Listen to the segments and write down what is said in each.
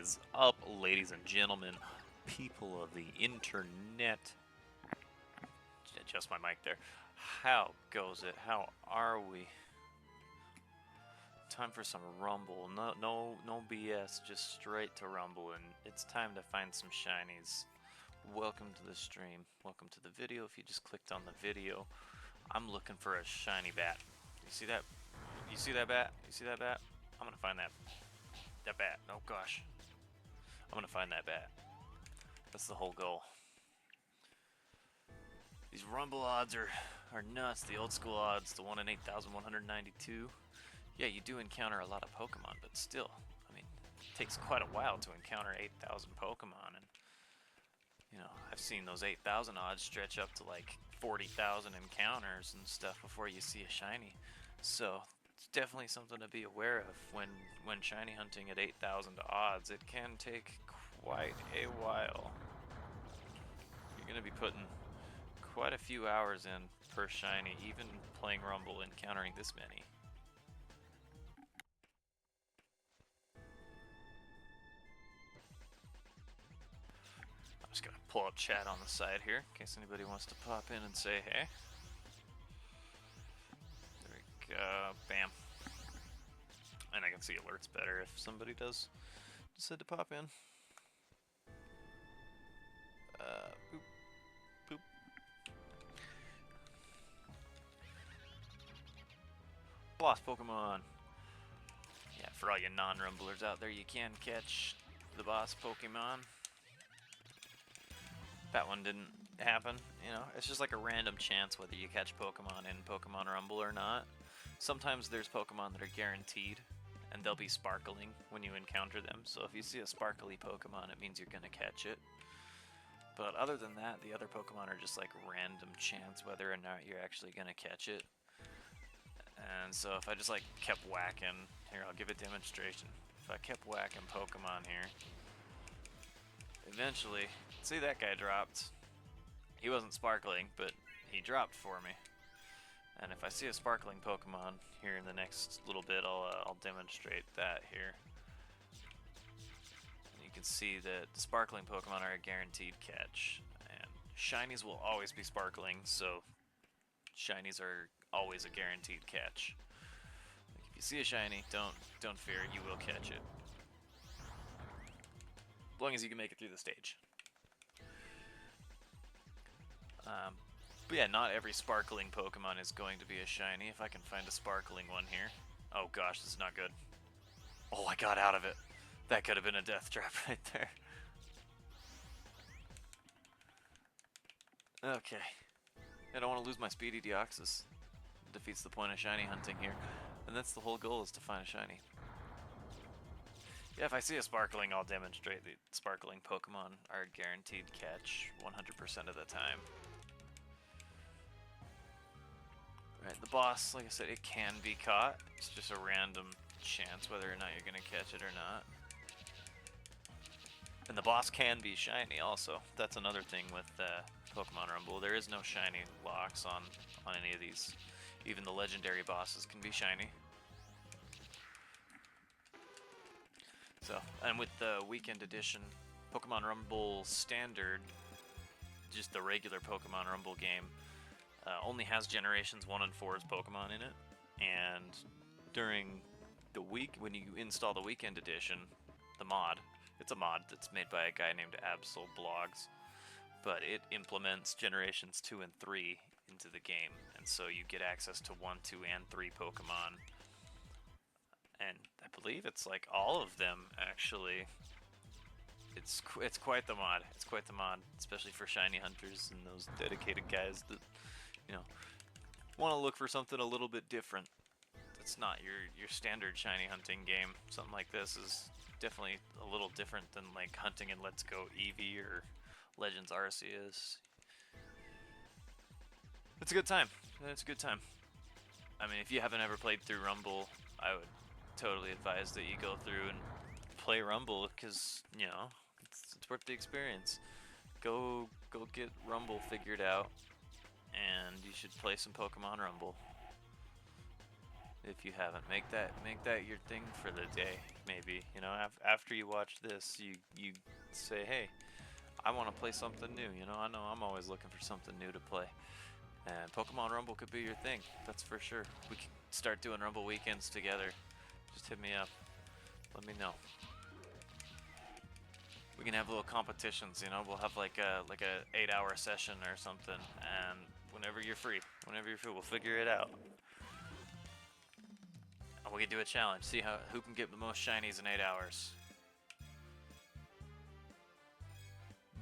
is up, ladies and gentlemen, people of the internet? Adjust my mic there. How goes it? How are we? Time for some Rumble. No BS, just straight to Rumble, and it's time to find some shinies. Welcome to the stream. Welcome to the video. If you just clicked on the video, I'm looking for a shiny bat. You see that? You see that bat? You see that bat? I'm gonna find that bat. Oh gosh. I'm gonna find that bat. That's the whole goal. These Rumble odds are nuts. The old school odds, the 1 in 8,192. Yeah, you do encounter a lot of Pokemon, but still, I mean, it takes quite a while to encounter 8,000 Pokemon, and you know, I've seen those 8,000 odds stretch up to like 40,000 encounters and stuff before you see a shiny. So it's definitely something to be aware of when shiny hunting at 8,000 odds. It can take quite a while. You're gonna be putting quite a few hours in per shiny, even playing Rumble, encountering this many. I'm just gonna pull up chat on the side here, in case anybody wants to pop in and say hey. There we go, bam. And I can see alerts better if somebody does decide to pop in. Boop. Boop. Boss Pokemon. Yeah, for all you non-rumblers out there, you can catch the boss Pokemon. That one didn't happen, you know, it's just like a random chance whether you catch Pokemon in Pokemon Rumble or not. Sometimes there's Pokemon that are guaranteed, and they'll be sparkling when you encounter them, so if you see a sparkly Pokemon, it means you're gonna catch it. But other than that, the other Pokemon are just like random chance whether or not you're actually gonna catch it. And so if I just like kept whacking, here I'll give a demonstration. If I kept whacking Pokemon here, eventually, see that guy dropped. He wasn't sparkling, but he dropped for me. And if I see a sparkling Pokemon here in the next little bit, I'll demonstrate that here. And you can see that the sparkling Pokemon are a guaranteed catch, and shinies will always be sparkling, so shinies are always a guaranteed catch. Like if you see a shiny, don't fear, you will catch it. As long as you can make it through the stage. But yeah, not every sparkling Pokemon is going to be a shiny. If I can find a sparkling one here. Oh gosh, this is not good. Oh, I got out of it. That could have been a death trap right there. Okay. I don't want to lose my Speedy Deoxys. It defeats the point of shiny hunting here. And that's the whole goal, is to find a shiny. Yeah, if I see a sparkling, I'll demonstrate that sparkling Pokemon are a guaranteed catch 100% of the time. Right, the boss, like I said, it can be caught. It's just a random chance whether or not you're going to catch it or not. And the boss can be shiny also. That's another thing with Pokemon Rumble. There is no shiny locks on any of these. Even the legendary bosses can be shiny. So, and with the weekend edition, Pokemon Rumble Standard, just the regular Pokemon Rumble game, only has Generations 1 and 4's Pokemon in it. And during the week, when you install the weekend edition, the mod, it's a mod that's made by a guy named Absol Blogs, but it implements Generations 2 and 3 into the game. And so you get access to 1, 2, and 3 Pokemon. And I believe it's like all of them, actually. It's quite the mod. It's quite the mod, especially for shiny hunters and those dedicated guys that, you know, want to look for something a little bit different. That's not your standard shiny hunting game. Something like this is definitely a little different than like hunting in Let's Go Eevee or Legends Arceus. It's a good time. It's a good time. I mean, if you haven't ever played through Rumble, I would totally advise that you go through and play Rumble, because, you know, it's worth the experience. Go get Rumble figured out, and you should play some Pokemon Rumble. if you haven't. Make that your thing for the day, maybe. You know, after you watch this, you say, hey, I want to play something new. You know I'm always looking for something new to play, and Pokemon Rumble could be your thing. That's for sure. We can start doing Rumble weekends together. Just hit me up. Let me know. We can have little competitions. You know, we'll have like a 8-hour session or something, and whenever you're free, we'll figure it out. And we can do a challenge. See who can get the most shinies in 8 hours.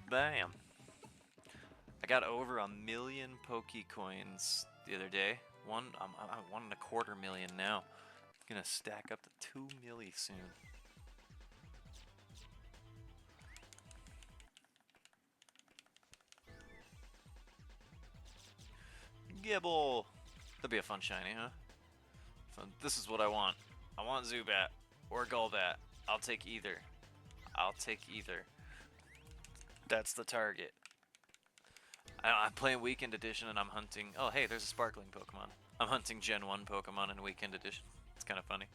Bam! I got over 1 million Pokecoins the other day. I'm 1.25 million now. I'm gonna stack up to 2 milli soon. Gibble! That'd be a fun shiny, huh? Fun. This is what I want. I want Zubat or Golbat. I'll take either. That's the target. I'm playing Weekend Edition and I'm hunting... Oh, hey, there's a sparkling Pokemon. I'm hunting Gen 1 Pokemon in Weekend Edition. It's kind of funny.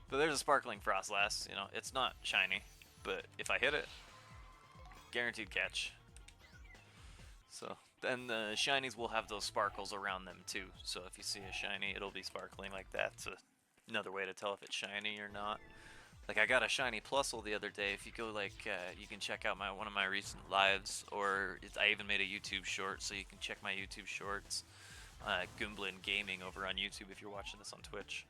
But there's a sparkling Frostlass. You know, it's not shiny, but if I hit it, guaranteed catch. So, then the shinies will have those sparkles around them too. So if you see a shiny, it'll be sparkling like that. So another way to tell if it's shiny or not. Like I got a shiny Plusle the other day. If you go you can check out one of my recent lives, or I even made a YouTube short, so you can check my YouTube shorts. Goonblin Gaming over on YouTube if you're watching this on Twitch.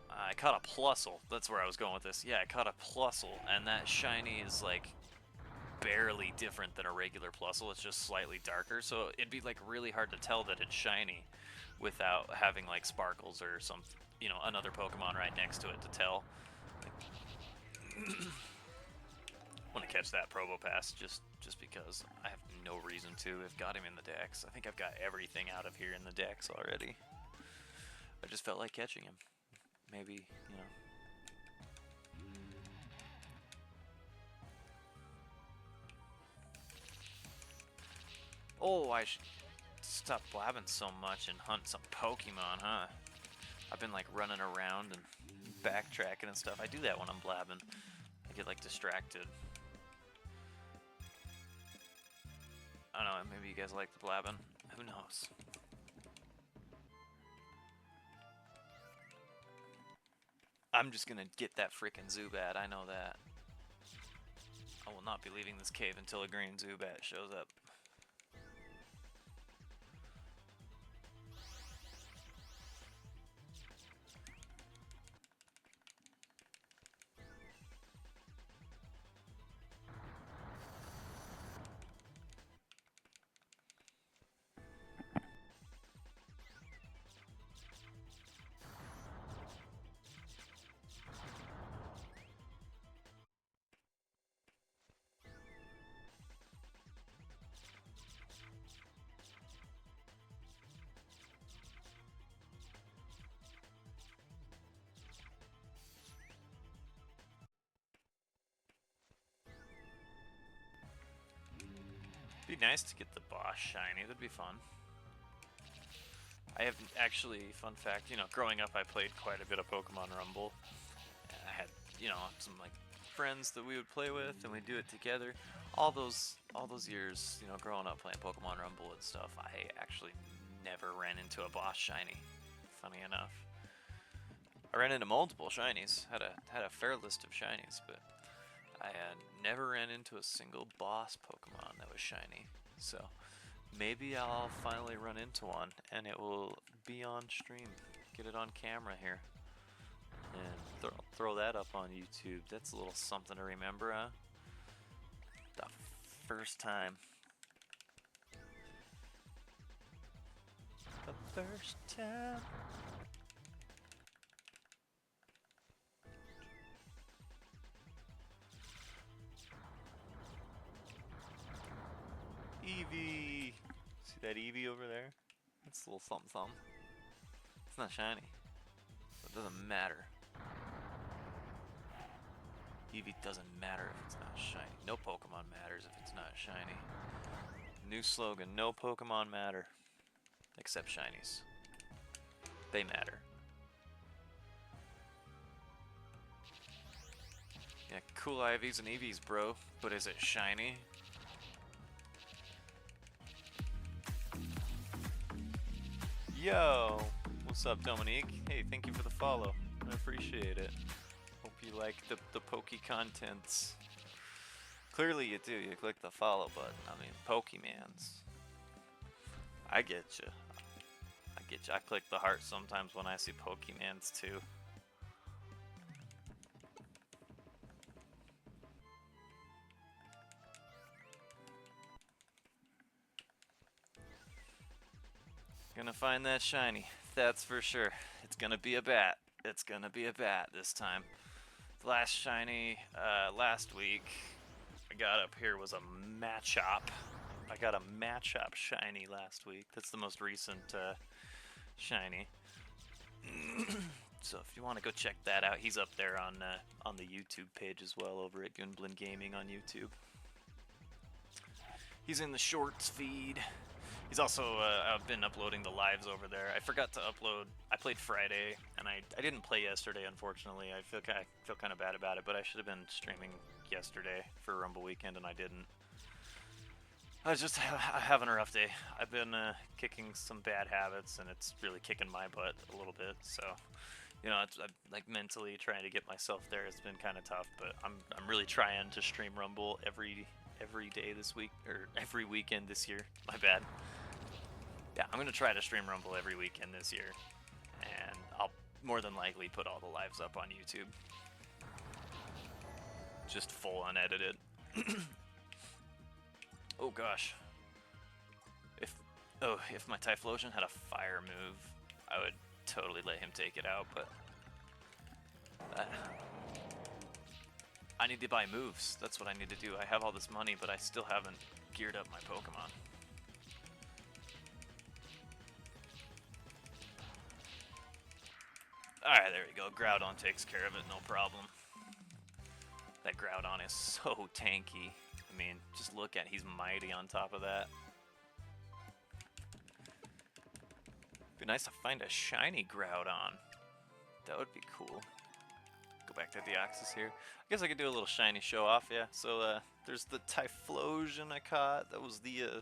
I caught a Plusle. That's where I was going with this. Yeah, I caught a Plusle, and that shiny is like barely different than a regular Plusle. It's just slightly darker, so it'd be like really hard to tell that it's shiny without having like sparkles or some, you know, another Pokemon right next to it to tell. Want to catch that Probopass just because I have no reason to. I've got him in the Dex. I think I've got everything out of here in the Dex already. I just felt like catching him. Maybe, you know. Oh, I should stop blabbing so much and hunt some Pokemon, huh? I've been like running around and backtracking and stuff. I do that when I'm blabbing. I get like distracted. I don't know, maybe you guys like the blabbing. Who knows? I'm just gonna get that frickin' Zubat, I know that. I will not be leaving this cave until a green Zubat shows up. It'd be nice to get the boss shiny, that'd be fun. I have actually, fun fact, you know, growing up I played quite a bit of Pokemon Rumble. I had, you know, some like friends that we would play with and we'd do it together. All those years, you know, growing up playing Pokemon Rumble and stuff, I actually never ran into a boss shiny, funny enough. I ran into multiple shinies, had a fair list of shinies, but I never ran into a single boss Pokemon that was shiny. So maybe I'll finally run into one and it will be on stream. Get it on camera here. And throw that up on YouTube. That's a little something to remember, huh? The first time. The first time. Eevee! See that Eevee over there? That's a little something something. It's not shiny. It doesn't matter. Eevee doesn't matter if it's not shiny. No Pokemon matters if it's not shiny. New slogan, no Pokemon matter. Except shinies. They matter. Yeah, cool IVs and EVs, bro. But is it shiny? Yo! What's up, Dominique? Hey, thank you for the follow. I appreciate it. Hope you like the Poke contents. Clearly you do. You click the follow button. I mean, Pokemans. I get you. I get you. I click the heart sometimes when I see Pokemans too. Gonna find that shiny. That's for sure. It's gonna be a bat. It's gonna be a bat this time. The last shiny last week I got up here was a Machop. I got a Machop shiny last week. That's the most recent shiny. So if you want to go check that out, he's up there on the YouTube page as well, over at Goonblin Gaming on YouTube. He's in the shorts feed. He's also I've been uploading the lives over there. I forgot to upload. I played Friday, and I didn't play yesterday, unfortunately. I feel kind of bad about it, but I should have been streaming yesterday for Rumble Weekend, and I didn't. I was just having a rough day. I've been kicking some bad habits, and it's really kicking my butt a little bit. So, you know, I'm like mentally trying to get myself there. It's been kind of tough, but I'm really trying to stream Rumble every day this week, or every weekend this year. My bad. Yeah, I'm gonna try to stream Rumble every weekend this year, and I'll more than likely put all the lives up on YouTube, just full unedited. Oh gosh. If my Typhlosion had a fire move, I would totally let him take it out, but I need to buy moves. That's what I need to do. I have all this money, but I still haven't geared up my Pokemon. Alright, there we go. Groudon takes care of it, no problem. That Groudon is so tanky. I mean, just look at it. He's mighty on top of that. Be nice to find a shiny Groudon. That would be cool. Go back to Deoxys here. I guess I could do a little shiny show off, yeah. So there's the Typhlosion I caught. That was the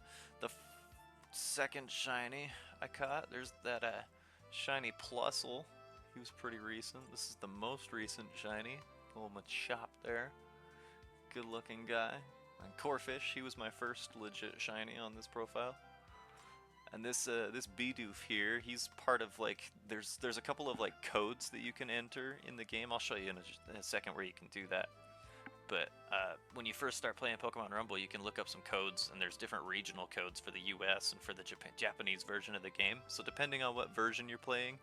second shiny I caught. There's that shiny Plusle. He was pretty recent. This is the most recent shiny. Little Machop there. Good looking guy. And Corphish, he was my first legit shiny on this profile. And this Bidoof here, he's part of like, there's a couple of like codes that you can enter in the game. I'll show you in a second where you can do that. But when you first start playing Pokemon Rumble, you can look up some codes, and there's different regional codes for the US and for the Japanese version of the game. So depending on what version you're playing,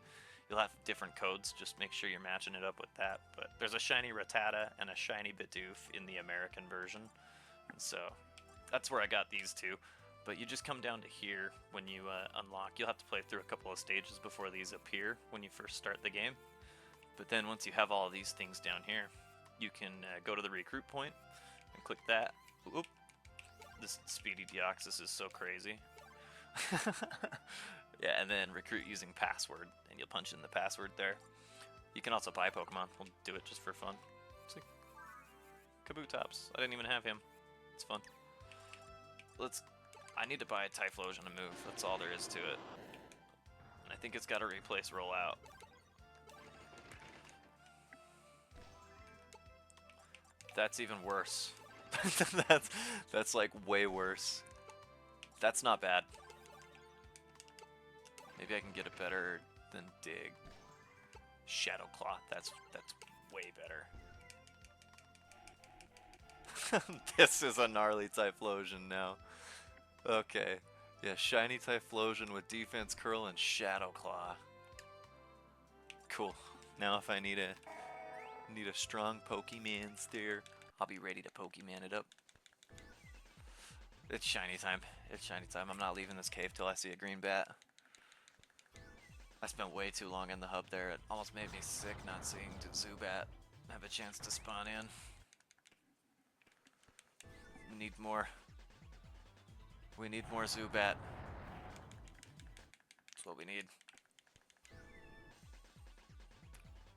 you'll have different codes. Just make sure you're matching it up with that. But there's a shiny Rattata and a shiny Bidoof in the American version. And so that's where I got these two. But you just come down to here when you unlock. You'll have to play through a couple of stages before these appear when you first start the game. But then once you have all of these things down here, you can go to the recruit point and click that. Oop. This speedy Deoxys is so crazy. Yeah, and then recruit using password, and you'll punch in the password there. You can also buy Pokemon. We'll do it just for fun. See? Kabutops. I didn't even have him. It's fun. I need to buy a Typhlosion to move. That's all there is to it. And I think it's got to replace Rollout. That's even worse. that's like way worse. That's not bad. Maybe I can get it better than Dig. Shadow Claw. That's way better. This is a gnarly Typhlosion now. Okay. Yeah, shiny Typhlosion with defense curl and Shadow Claw. Cool. Now if I need a strong Pokemon steer, I'll be ready to Pokemon it up. It's shiny time. It's shiny time. I'm not leaving this cave till I see a green bat. I spent way too long in the hub there. It almost made me sick not seeing Zubat have a chance to spawn in. We need more. We need more Zubat. That's what we need.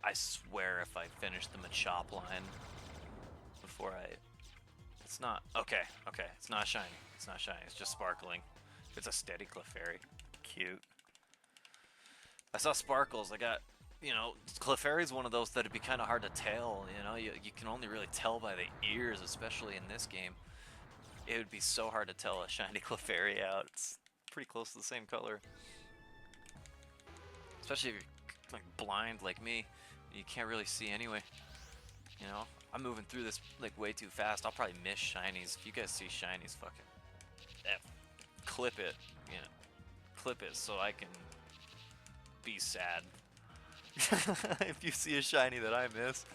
I swear if I finish the Machop line before I... It's not... Okay, okay. It's not shiny. It's not shiny. It's just sparkling. It's a steady Clefairy. Cute. I saw sparkles. I got... You know, Clefairy's one of those that'd be kind of hard to tell, you know? You can only really tell by the ears, especially in this game. It would be so hard to tell a shiny Clefairy out. It's pretty close to the same color. Especially if you're like blind like me. You can't really see anyway. You know? I'm moving through this like way too fast. I'll probably miss shinies. If you guys see shinies, fucking clip it. You know, clip it so I can be sad. If you see a shiny that I miss,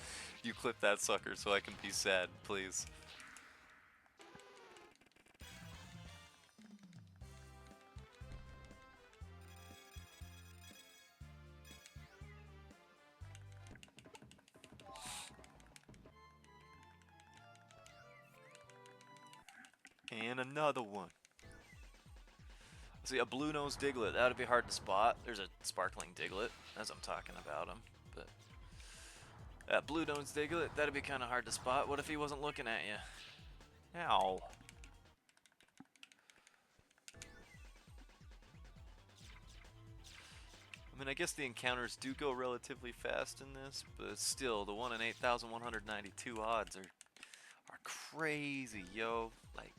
you clip that sucker so I can be sad, please. And another one. See, a blue-nosed Diglett, that would be hard to spot. There's a sparkling Diglett, as I'm talking about him. But that blue-nosed Diglett, that'd be kind of hard to spot. What if he wasn't looking at you? Ow. I mean, I guess the encounters do go relatively fast in this, but still, the 1 in 8,192 odds are crazy, yo. Like,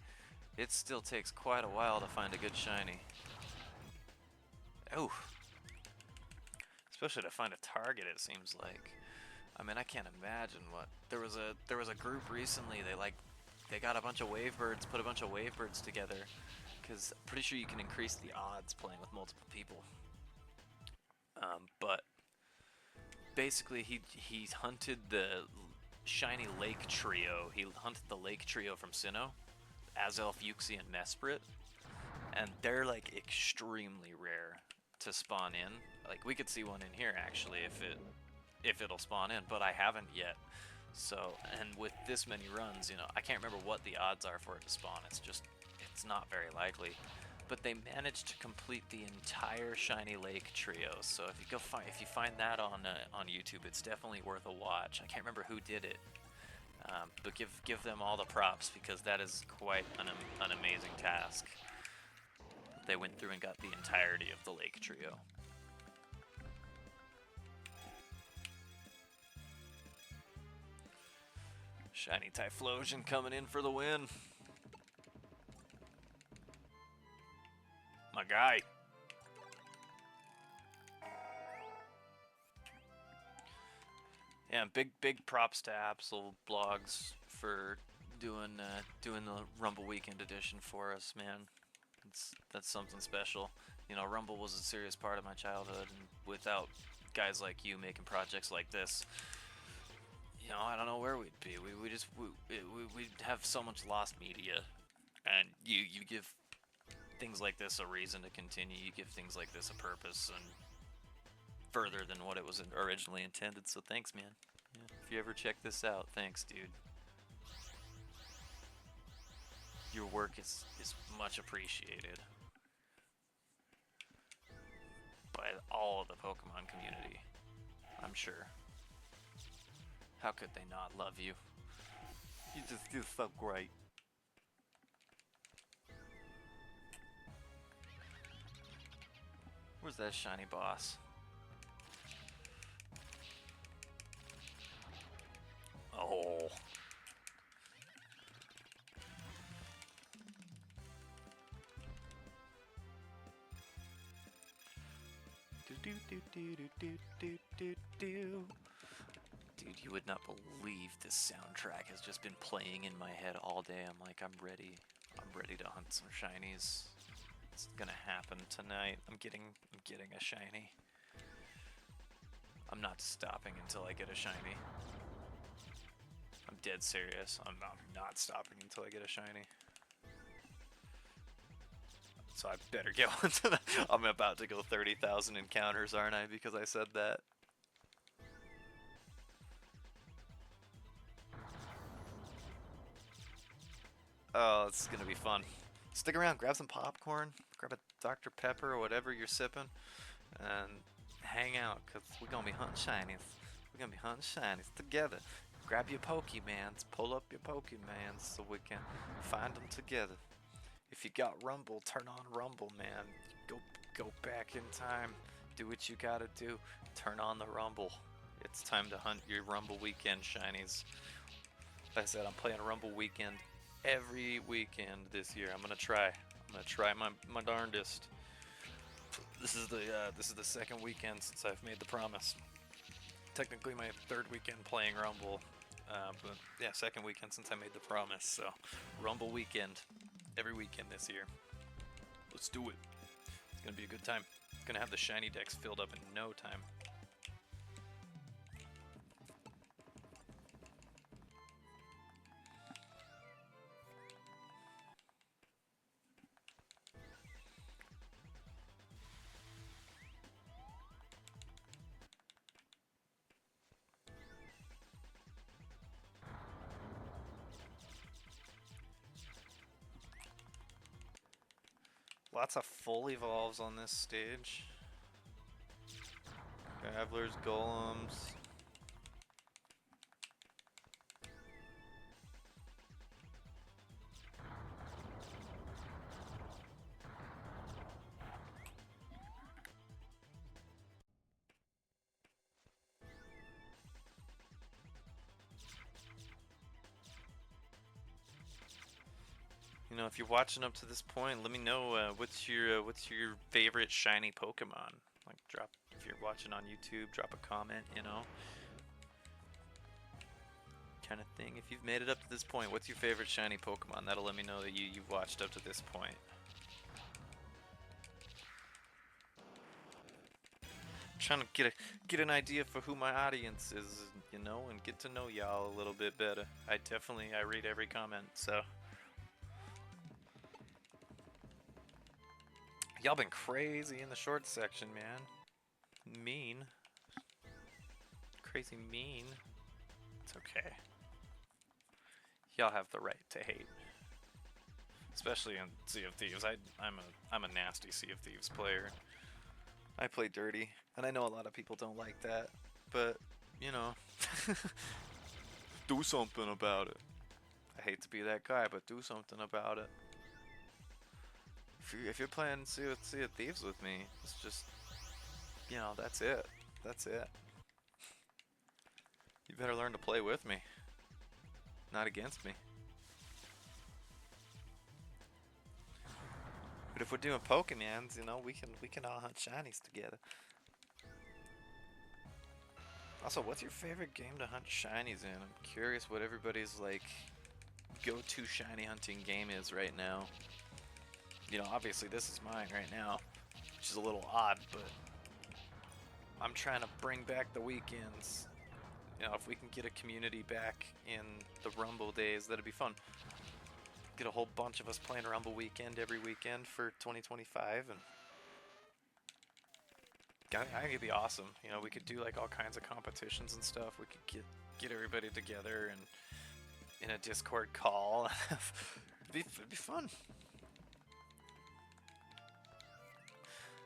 it still takes quite a while to find a good shiny. Oh, especially to find a target, it seems like. I mean, I can't imagine what there was a group recently. They got a bunch of wavebirds, put a bunch of wavebirds together, because I'm pretty sure you can increase the odds playing with multiple people. But basically, he hunted the shiny lake trio. He hunted the lake trio from Sinnoh, Azelf, Uxie, and Mesprit, and they're like extremely rare to spawn in. Like, we could see one in here actually if it'll spawn in, but I haven't yet. So, and with this many runs, you know, I can't remember what the odds are for it to spawn. It's not very likely. But they managed to complete the entire Shiny Lake trio. So if you find that on YouTube, it's definitely worth a watch. I can't remember who did it, but give them all the props, because that is quite an amazing task. They went through and got the entirety of the Lake trio. Shiny Typhlosion coming in for the win. My guy. Yeah, big props to Absol Blogs for doing the Rumble Weekend edition for us, man. That's something special. You know, Rumble was a serious part of my childhood, and without guys like you making projects like this, you know, I don't know where we'd be. We'd have so much lost media, and you give things like this a reason to continue. You give things like this a purpose and further than what it was originally intended. So thanks, man. Yeah, if you ever check this out, thanks, dude. Your work is much appreciated by all of the Pokemon community, I'm sure. How could they not love you? You just do so great. Where's that shiny boss? Oh. Dude, you would not believe this soundtrack has just been playing in my head all day. I'm like, I'm ready to hunt some shinies. It's gonna happen tonight. I'm getting a shiny. I'm not stopping until I get a shiny. I'm dead serious. I'm not stopping until I get a shiny. So I better get one to I'm about to go 30,000 encounters, aren't I? Because I said that. Oh, it's gonna be fun. Stick around, grab some popcorn, grab a Dr. Pepper or whatever you're sipping, and hang out, because we're gonna be hunting shinies. We're gonna be hunting shinies together. Grab your Pokemans, pull up your Pokemans so we can find them together. If you got Rumble, turn on Rumble, man. Go back in time. Do what you gotta do. Turn on the Rumble. It's time to hunt your Rumble weekend shinies. Like I said, I'm playing Rumble weekend every weekend this year. I'm gonna try my darndest. This is the second weekend since I've made the promise. Technically my third weekend playing Rumble, but yeah, second weekend since I made the promise. So Rumble weekend every weekend this year. Let's do it. It's gonna be a good time. Gonna have the shiny decks filled up in no time. Lots of full evolves on this stage. Travelers, golems. You know, if you're watching up to this point, let me know what's your favorite shiny Pokemon. Like, drop if you're watching on YouTube, drop a comment. You know, kind of thing. If you've made it up to this point, what's your favorite shiny Pokemon? That'll let me know that you've watched up to this point. Trying to get an idea for who my audience is, you know, and get to know y'all a little bit better. I read every comment, so. Y'all been crazy in the short section, man. Mean. Crazy mean. It's okay. Y'all have the right to hate. Especially in Sea of Thieves. I'm a nasty Sea of Thieves player. I play dirty, and I know a lot of people don't like that, but, you know, do something about it. I hate to be that guy, but do something about it. If you're playing Sea of Thieves with me, it's just, you know, that's it. That's it. You better learn to play with me, not against me. But if we're doing Pokemons, you know, we can all hunt shinies together. Also, what's your favorite game to hunt shinies in? I'm curious what everybody's like go-to shiny hunting game is right now. You know, obviously this is mine right now, which is a little odd, but I'm trying to bring back the weekends. You know, if we can get a community back in the Rumble days, that'd be fun. Get a whole bunch of us playing Rumble weekend every weekend for 2025, and I think it'd be awesome. You know, we could do like all kinds of competitions and stuff. We could get everybody together and in a Discord call. It'd be fun.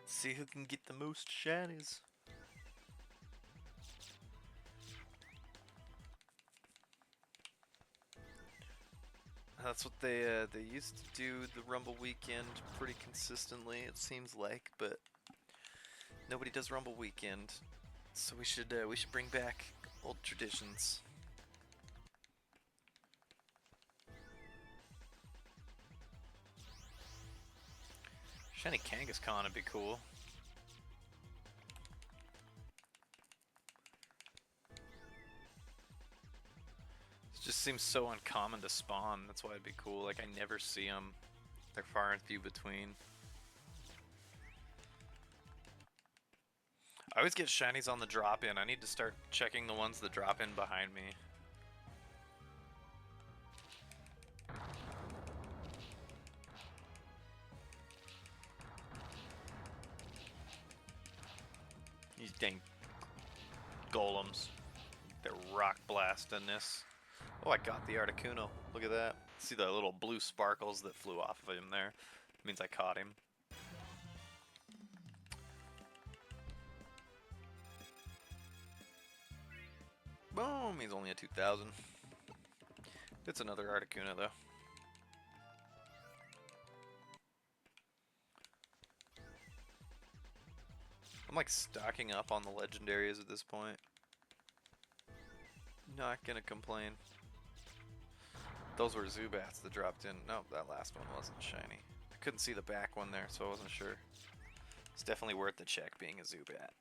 See who can get the most shinies. That's what they used to do the Rumble weekend pretty consistently, it seems like, but nobody does Rumble weekend, so we should bring back old traditions. Shiny Kangaskhan would be cool. It just seems so uncommon to spawn. That's why it'd be cool. Like, I never see them. They're far and few between. I always get shinies on the drop-in. I need to start checking the ones that drop in behind me. These dang golems. They're rock blasting this. Oh, I got the Articuno. Look at that. See the little blue sparkles that flew off of him there? It means I caught him. Means only a 2000. It's another Articuno though. I'm like stocking up on the legendaries at this point. Not gonna complain. Those were Zubats that dropped in. Nope, that last one wasn't shiny. I couldn't see the back one there, so I wasn't sure. It's definitely worth the check being a Zubat.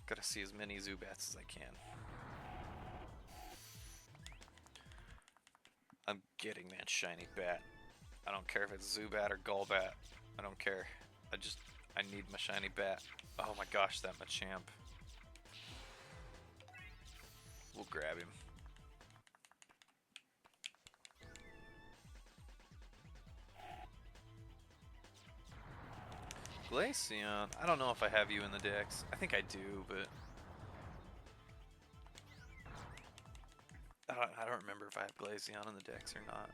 Gotta see as many Zubats as I can. I'm getting that shiny bat. I don't care if it's Zubat or Golbat. I don't care. I need my shiny bat. Oh my gosh, that Machamp. We'll grab him. Glaceon. I don't know if I have you in the decks. I think I do, but I don't remember if I have Glaceon in the decks or not.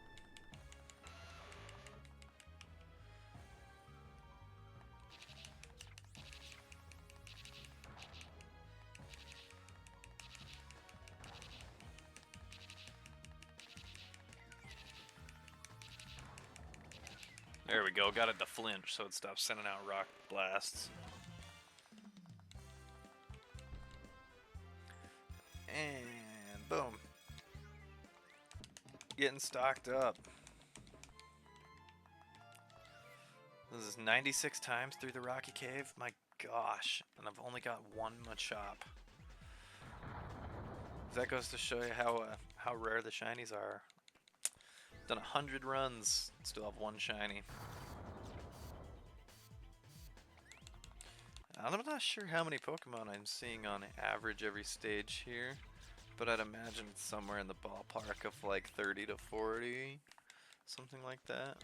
There we go, got it to flinch so it stops sending out rock blasts. And boom. Getting stocked up. This is 96 times through the Rocky Cave? My gosh. And I've only got one Machop. That goes to show you how rare the shinies are. Done 100 runs, still have one shiny. I'm not sure how many Pokemon I'm seeing on average every stage here, but I'd imagine it's somewhere in the ballpark of like 30 to 40, something like that.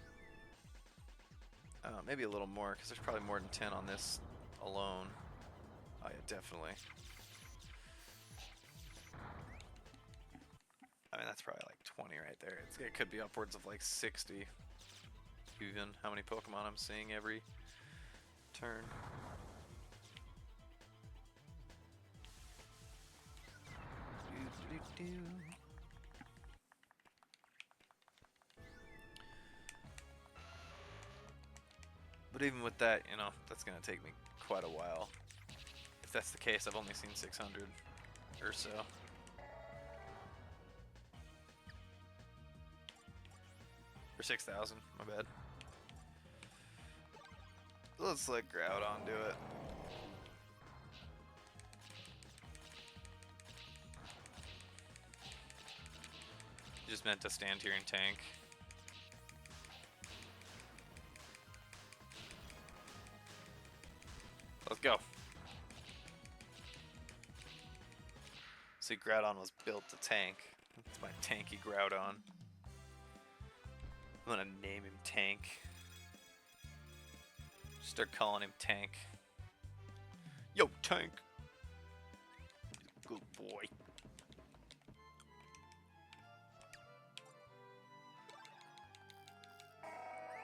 Maybe a little more, because there's probably more than 10 on this alone. Oh yeah, definitely. I mean, that's probably like 20 right there. It could be upwards of like 60, even how many Pokemon I'm seeing every turn. But even with that, you know, that's gonna take me quite a while. If that's the case, I've only seen 600 or so. Or 6,000, my bad. Let's let Groudon do it. You just meant to stand here and tank. Let's go. See, Groudon was built to tank. It's my tanky Groudon. I'm gonna name him Tank. Start calling him Tank. Yo, Tank! Good boy.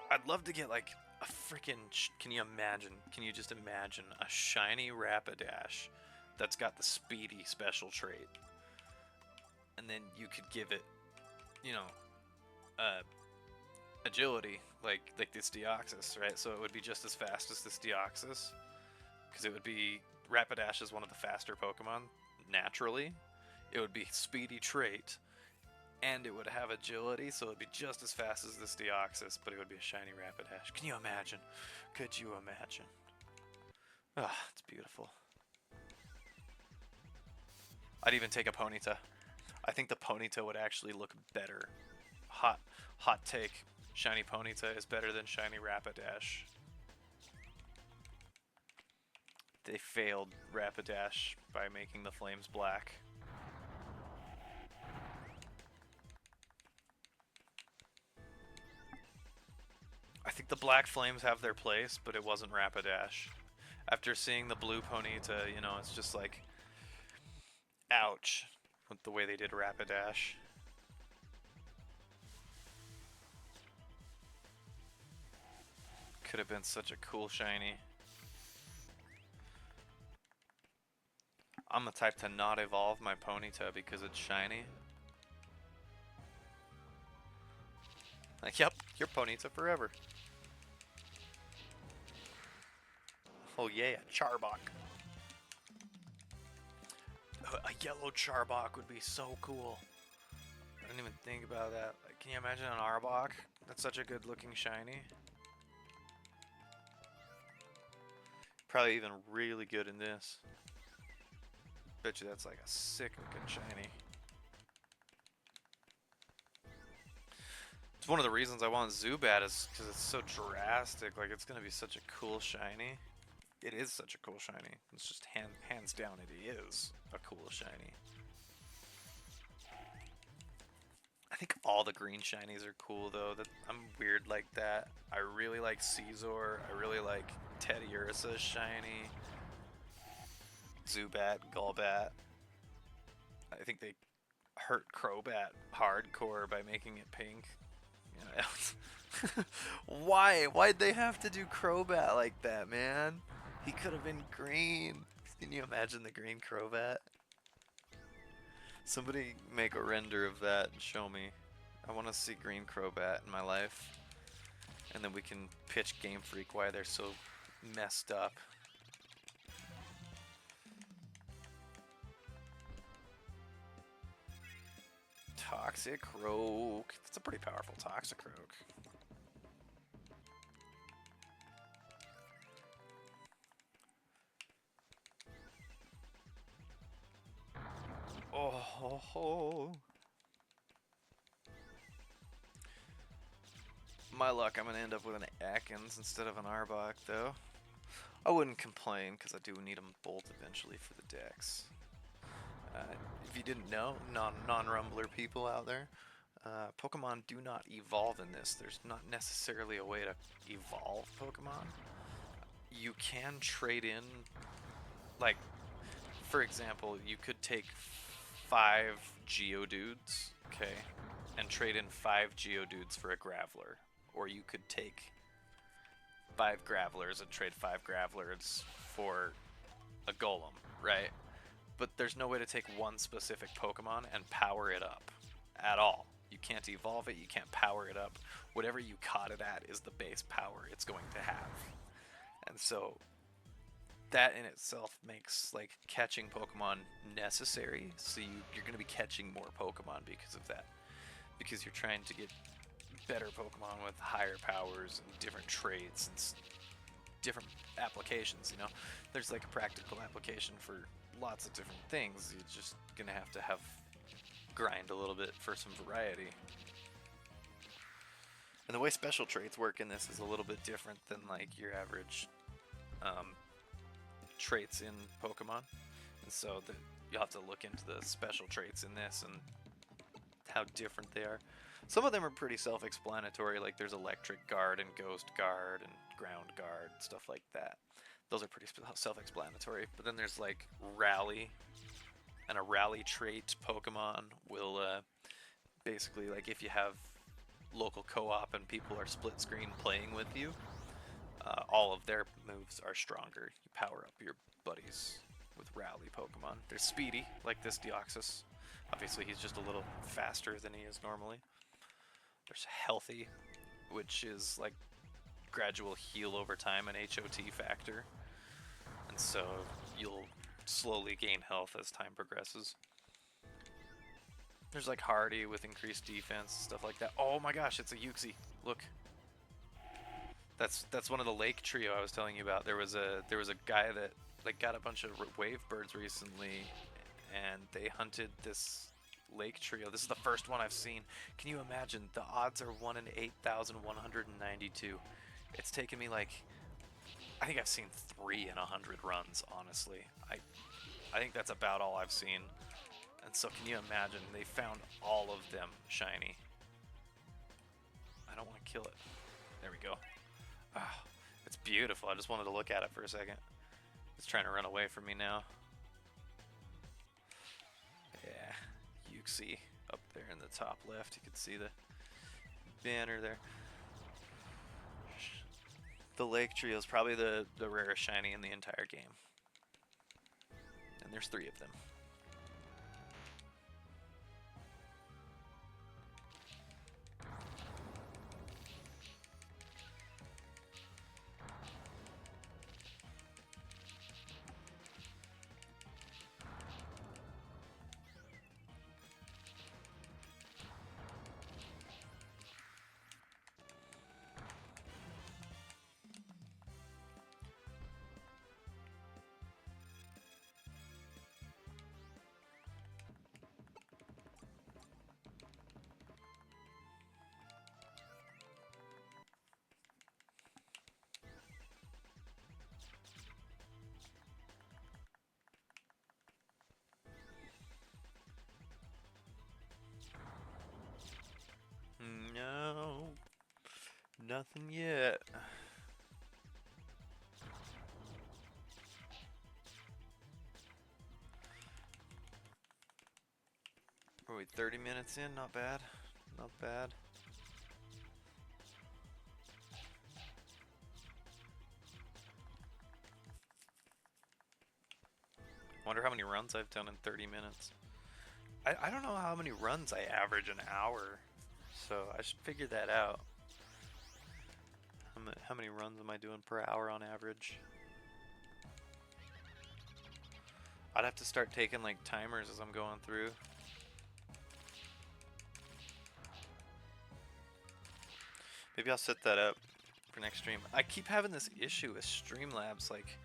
I'd love to get like a freaking. Can you imagine? Can you just imagine a shiny Rapidash that's got the speedy special trait? And then you could give it, you know, agility, like this Deoxys, right? So it would be just as fast as this Deoxys, because it would be Rapidash is one of the faster Pokemon naturally. It would be speedy trait, and it would have agility, so it would be just as fast as this Deoxys, but it would be a shiny Rapidash. Can you imagine? Could you imagine? Ah, it's beautiful. I'd even take a Ponyta. I think the Ponyta would actually look better. Hot take. Shiny Ponyta is better than shiny Rapidash. They failed Rapidash by making the flames black. I think the black flames have their place, but it wasn't Rapidash. After seeing the blue Ponyta, you know, it's just like, ouch, with the way they did Rapidash. Could have been such a cool shiny. I'm the type to not evolve my Ponyta because it's shiny. Like, yep, your Ponyta forever. Oh yeah, Charbok. A yellow Charbok would be so cool. I didn't even think about that. Like, can you imagine an Arbok? That's such a good looking shiny. Probably even really good in this. Bet you that's like a sick looking shiny. It's one of the reasons I want Zubat is because it's so drastic. Like, it's gonna be such a cool shiny. It is such a cool shiny. It's just hands down, it is a cool shiny. I think all the green shinies are cool though. That I'm weird like that. I really like Caesar. I really like Teddiursa's shiny. Zubat, Golbat. I think they hurt Crobat hardcore by making it pink. You know, why? Why'd they have to do Crobat like that, man? He could have been green. Can you imagine the green Crobat? Somebody make a render of that and show me. I want to see green Crobat in my life. And then we can pitch Game Freak why they're so messed up. Toxicroak. That's a pretty powerful Toxicroak. Oh, ho, ho. My luck, I'm going to end up with an Atkins instead of an Arbok, though. I wouldn't complain, because I do need them both eventually for the decks. If you didn't know, non-Rumbler people out there, Pokemon do not evolve in this. There's not necessarily a way to evolve Pokemon. You can trade in, like, for example, you could take 5 Geodudes, okay, and trade in 5 Geodudes for a Graveler. Or you could take 5 Gravelers and trade 5 Gravelers for a Golem, right? But there's no way to take one specific Pokemon and power it up at all. You can't evolve it, you can't power it up. Whatever you caught it at is the base power it's going to have. And so that in itself makes like catching Pokemon necessary. So you're going to be catching more Pokemon because of that. Because you're trying to get better Pokemon with higher powers and different traits and different applications, you know? There's like a practical application for lots of different things. You're just gonna have to grind a little bit for some variety. And the way special traits work in this is a little bit different than like your average traits in Pokemon. And so you'll have to look into the special traits in this and how different they are. Some of them are pretty self-explanatory, like there's Electric Guard and Ghost Guard and Ground Guard, stuff like that. Those are pretty self-explanatory. But then there's like Rally, and a Rally trait Pokemon will basically, like if you have local co-op and people are split screen playing with you, all of their moves are stronger. You power up your buddies with Rally Pokemon. They're speedy, like this Deoxys. Obviously he's just a little faster than he is normally. There's Healthy, which is like gradual heal over time, an HOT factor. And so you'll slowly gain health as time progresses. There's like Hardy with increased defense, stuff like that. Oh my gosh, it's a Uxie. Look. That's one of the lake trio I was telling you about. There was a guy that like got a bunch of wave birds recently, and they hunted this lake trio. This is the first one I've seen. Can you imagine? The odds are 1 in 8,192. It's taken me like, I think I've seen 3 in 100 runs, honestly. I think that's about all I've seen. And so can you imagine? They found all of them shiny. I don't want to kill it. There we go. Ah, it's beautiful. I just wanted to look at it for a second. It's trying to run away from me now. Yeah, Uxie up there in the top left. You can see the banner there. The Lake Trio is probably the rarest shiny in the entire game. and there's 3 of them. No, nothing yet. Are we 30 minutes in? Not bad. Not bad. Wonder how many runs I've done in 30 minutes. I don't know how many runs I average an hour, so I should figure that out. How many runs am I doing per hour on average? I'd have to start taking like timers as I'm going through. Maybe I'll set that up for next stream. I keep having this issue with Streamlabs, like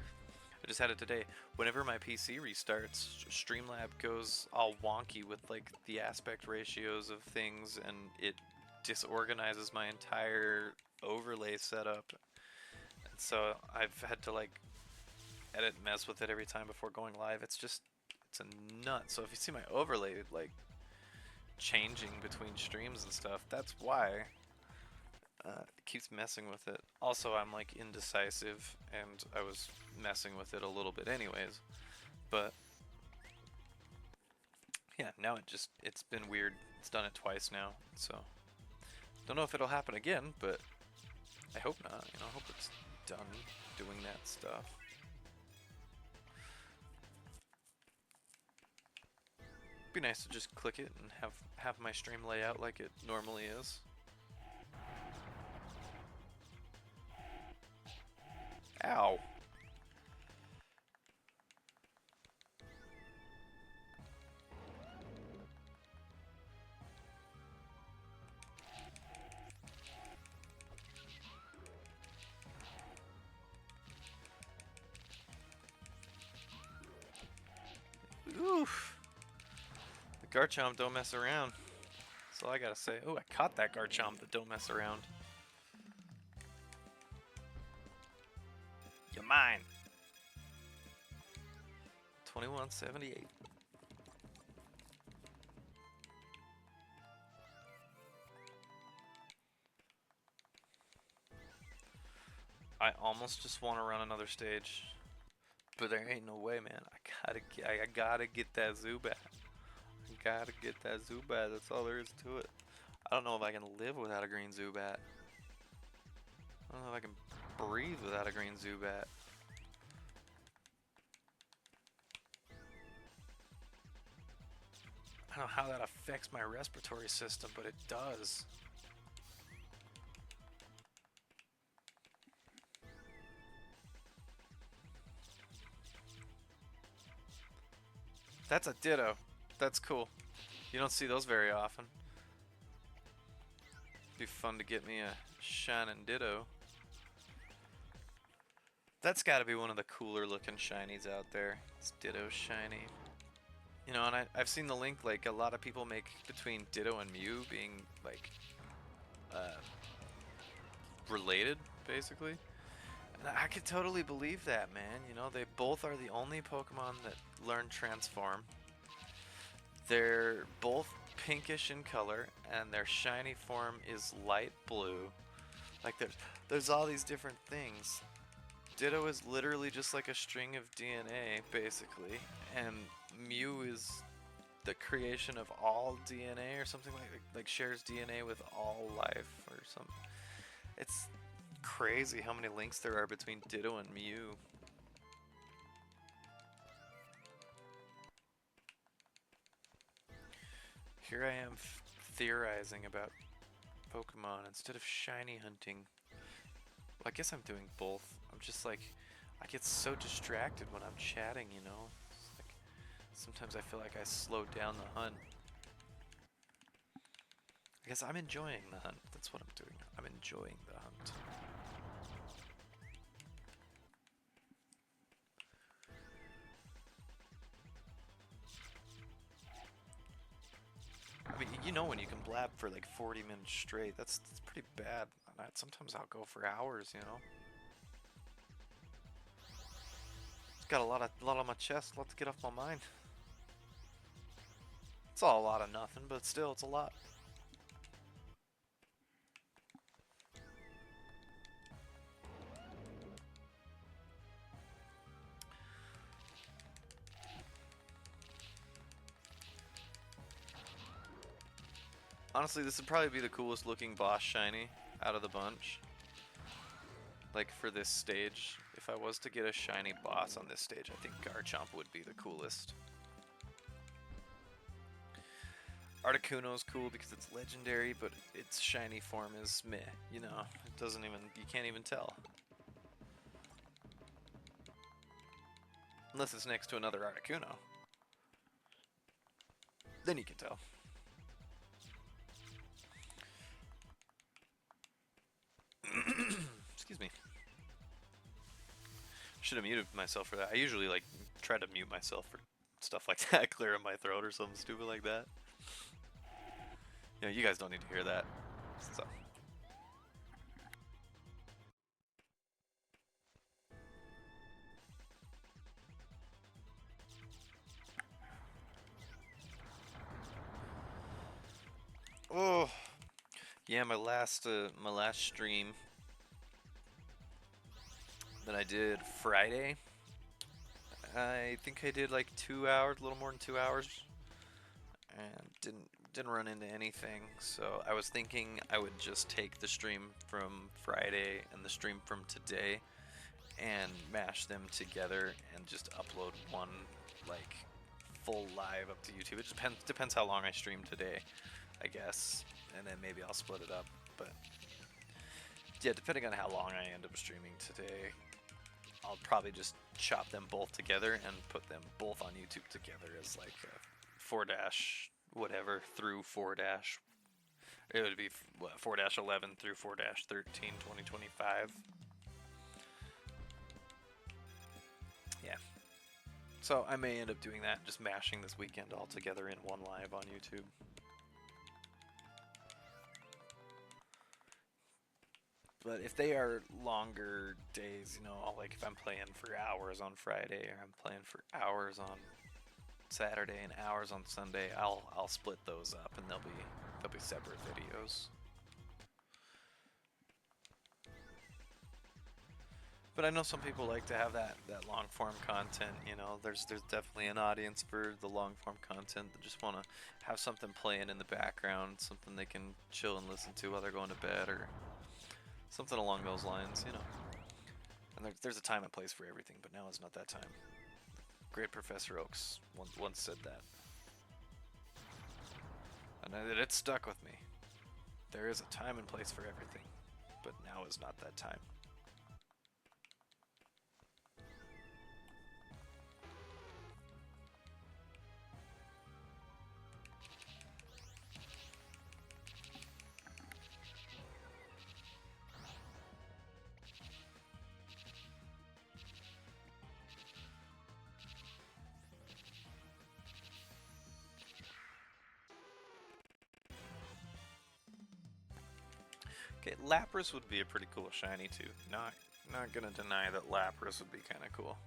I just had it today. Whenever my PC restarts, Streamlab goes all wonky with like the aspect ratios of things, and it disorganizes my entire overlay setup. And so I've had to like edit and mess with it every time before going live. It's a nut. So if you see my overlay like changing between streams and stuff, that's why. It keeps messing with it. Also, I'm like indecisive, and I was messing with it a little bit anyways. But yeah, now it's been weird. It's done it twice now, so don't know if it'll happen again, but I hope not. You know, I hope it's done doing that stuff. Be nice to just click it and have my stream lay out like it normally is. Ow. Oof. The Garchomp don't mess around. That's all I gotta say. Oh, I caught that Garchomp that don't mess around. You're mine. 2178. I almost just want to run another stage, but there ain't no way, man. I gotta get that Zubat. I gotta get that Zubat. That's all there is to it. I don't know if I can live without a green Zubat. I don't know if I can breathe without a green Zubat. I don't know how that affects my respiratory system, but it does. That's a Ditto. That's cool. You don't see those very often. Be fun to get me a shining Ditto. That's got to be one of the cooler looking shinies out there. It's Ditto shiny. You know, and I've seen the link, like a lot of people make between Ditto and Mew being like related, basically. And I could totally believe that, man. You know, they both are the only Pokemon that learn Transform. They're both pinkish in color, and their shiny form is light blue. Like there's all these different things. Ditto is literally just like a string of DNA, basically, and Mew is the creation of all DNA or something like shares DNA with all life or something. It's crazy how many links there are between Ditto and Mew. Here I am theorizing about Pokemon instead of shiny hunting. Well, I guess I'm doing both. I'm just like, I get so distracted when I'm chatting, you know? It's like, sometimes I feel like I slowed down the hunt. I guess I'm enjoying the hunt. That's what I'm doing. I'm enjoying the hunt. I mean, you know when you can blab for like 40 minutes straight, that's pretty bad. Sometimes I'll go for hours, you know? Got a lot on my chest, a lot to get off my mind. It's all a lot of nothing, but still, it's a lot. Honestly, this would probably be the coolest looking boss shiny out of the bunch. Like for this stage, if I was to get a shiny boss on this stage, I think Garchomp would be the coolest. Articuno's cool because it's legendary, but its shiny form is meh. You know, it doesn't even, you can't even tell. Unless it's next to another Articuno. Then you can tell. Excuse me. Should have muted myself for that. I usually like try to mute myself for stuff like that, clearing my throat or something stupid like that. You know, you guys don't need to hear that. So. Oh, yeah, my last stream that I did Friday. I think I did like 2 hours, a little more than 2 hours, and didn't run into anything. So I was thinking I would just take the stream from Friday and the stream from today and mash them together and just upload one like full live up to YouTube. It just depends how long I stream today, I guess, and then maybe I'll split it up. But yeah, depending on how long I end up streaming today, I'll probably just chop them both together and put them both on YouTube together as like a 4- whatever through 4-. It would be what, 4-11 through 4-13 2025. Yeah. So I may end up doing that, just mashing this weekend all together in one live on YouTube. But if they are longer days, you know, like if I'm playing for hours on Friday or I'm playing for hours on Saturday and hours on Sunday, I'll split those up and they'll be separate videos. But I know some people like to have that long form content, you know. There's definitely an audience for the long form content that just want to have something playing in the background, something they can chill and listen to while they're going to bed or something along those lines, you know. And there's a time and place for everything, but now is not that time. Great Professor Oaks once said that. And it stuck with me. There is a time and place for everything, but now is not that time. Okay, Lapras would be a pretty cool shiny too. Not gonna deny that Lapras would be kind of cool.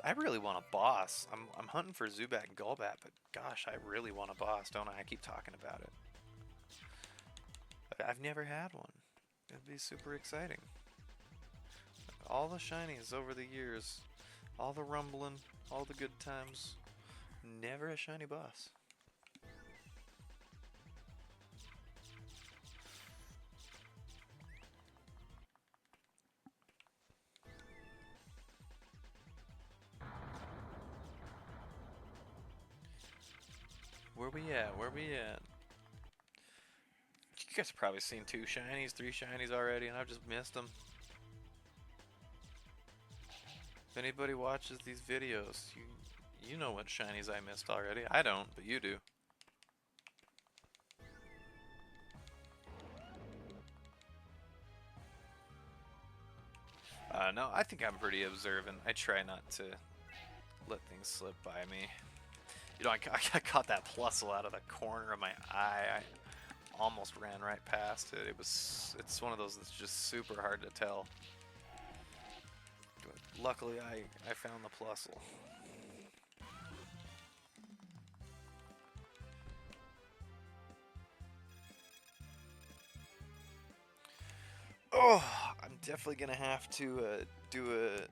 I really want a boss. I'm hunting for Zubat and Golbat, but gosh, I really want a boss, don't I? I keep talking about it. I've never had one. It'd be super exciting. All the shinies over the years, all the rumbling, all the good times. Never a shiny boss. Where we at? Where we at? You guys have probably seen 2 shinies, 3 shinies already, and I've just missed them. If anybody watches these videos, you know what shinies I missed already. I don't, but you do. No, I think I'm pretty observant. I try not to let things slip by me. You know, I caught that plusle out of the corner of my eye. I almost ran right past it. It's one of those that's just super hard to tell. But luckily, I found the plusle. Oh, I'm definitely gonna have to do a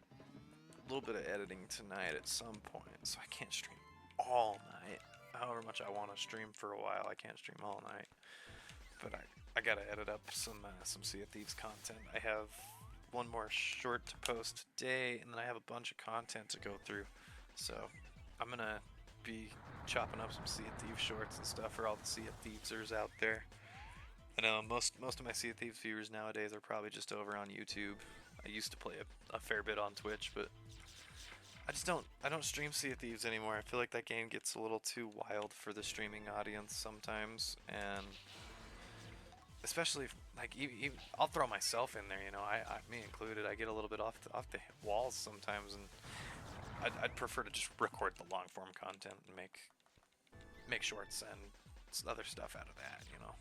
little bit of editing tonight at some point, so I can't stream all night. However much I want to stream for a while, I can't stream all night. But I gotta edit up some Sea of Thieves content. I have one more short to post today, and then I have a bunch of content to go through. So I'm gonna be chopping up some Sea of Thieves shorts and stuff for all the Sea of Thievesers out there. I know most of my Sea of Thieves viewers nowadays are probably just over on YouTube. I used to play a fair bit on Twitch, but I don't stream Sea of Thieves anymore. I feel like that game gets a little too wild for the streaming audience sometimes, and especially like even, I'll throw myself in there, you know, me included. I get a little bit off the walls sometimes, and I'd prefer to just record the long form content and make shorts and other stuff out of that, you know.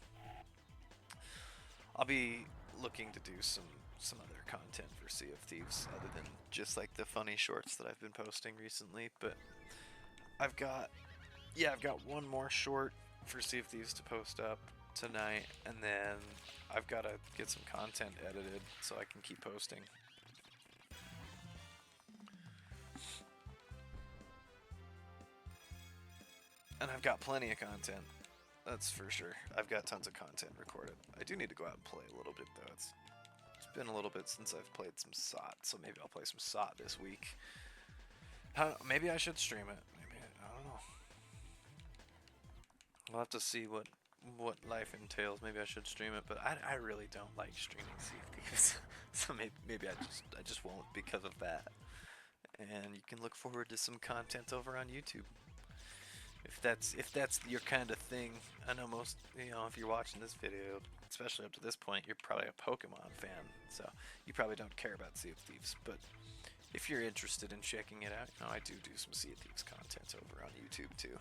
I'll be looking to do some other content for Sea of Thieves other than just like the funny shorts that I've been posting recently, but I've got one more short for Sea of Thieves to post up tonight, and then I've got to get some content edited so I can keep posting. And I've got plenty of content. That's for sure. I've got tons of content recorded. I do need to go out and play a little bit, though. It's been a little bit since I've played some SOT, so maybe I'll play some SOT this week. Maybe I should stream it. Maybe, I don't know. We'll have to see what life entails. Maybe I should stream it, but I really don't like streaming Sea of Thieves. So maybe I just won't because of that. And you can look forward to some content over on YouTube. If that's your kind of thing. I know most, you know, if you're watching this video, especially up to this point, you're probably a Pokemon fan, so you probably don't care about Sea of Thieves. But if you're interested in checking it out, you know, I do some Sea of Thieves content over on YouTube too.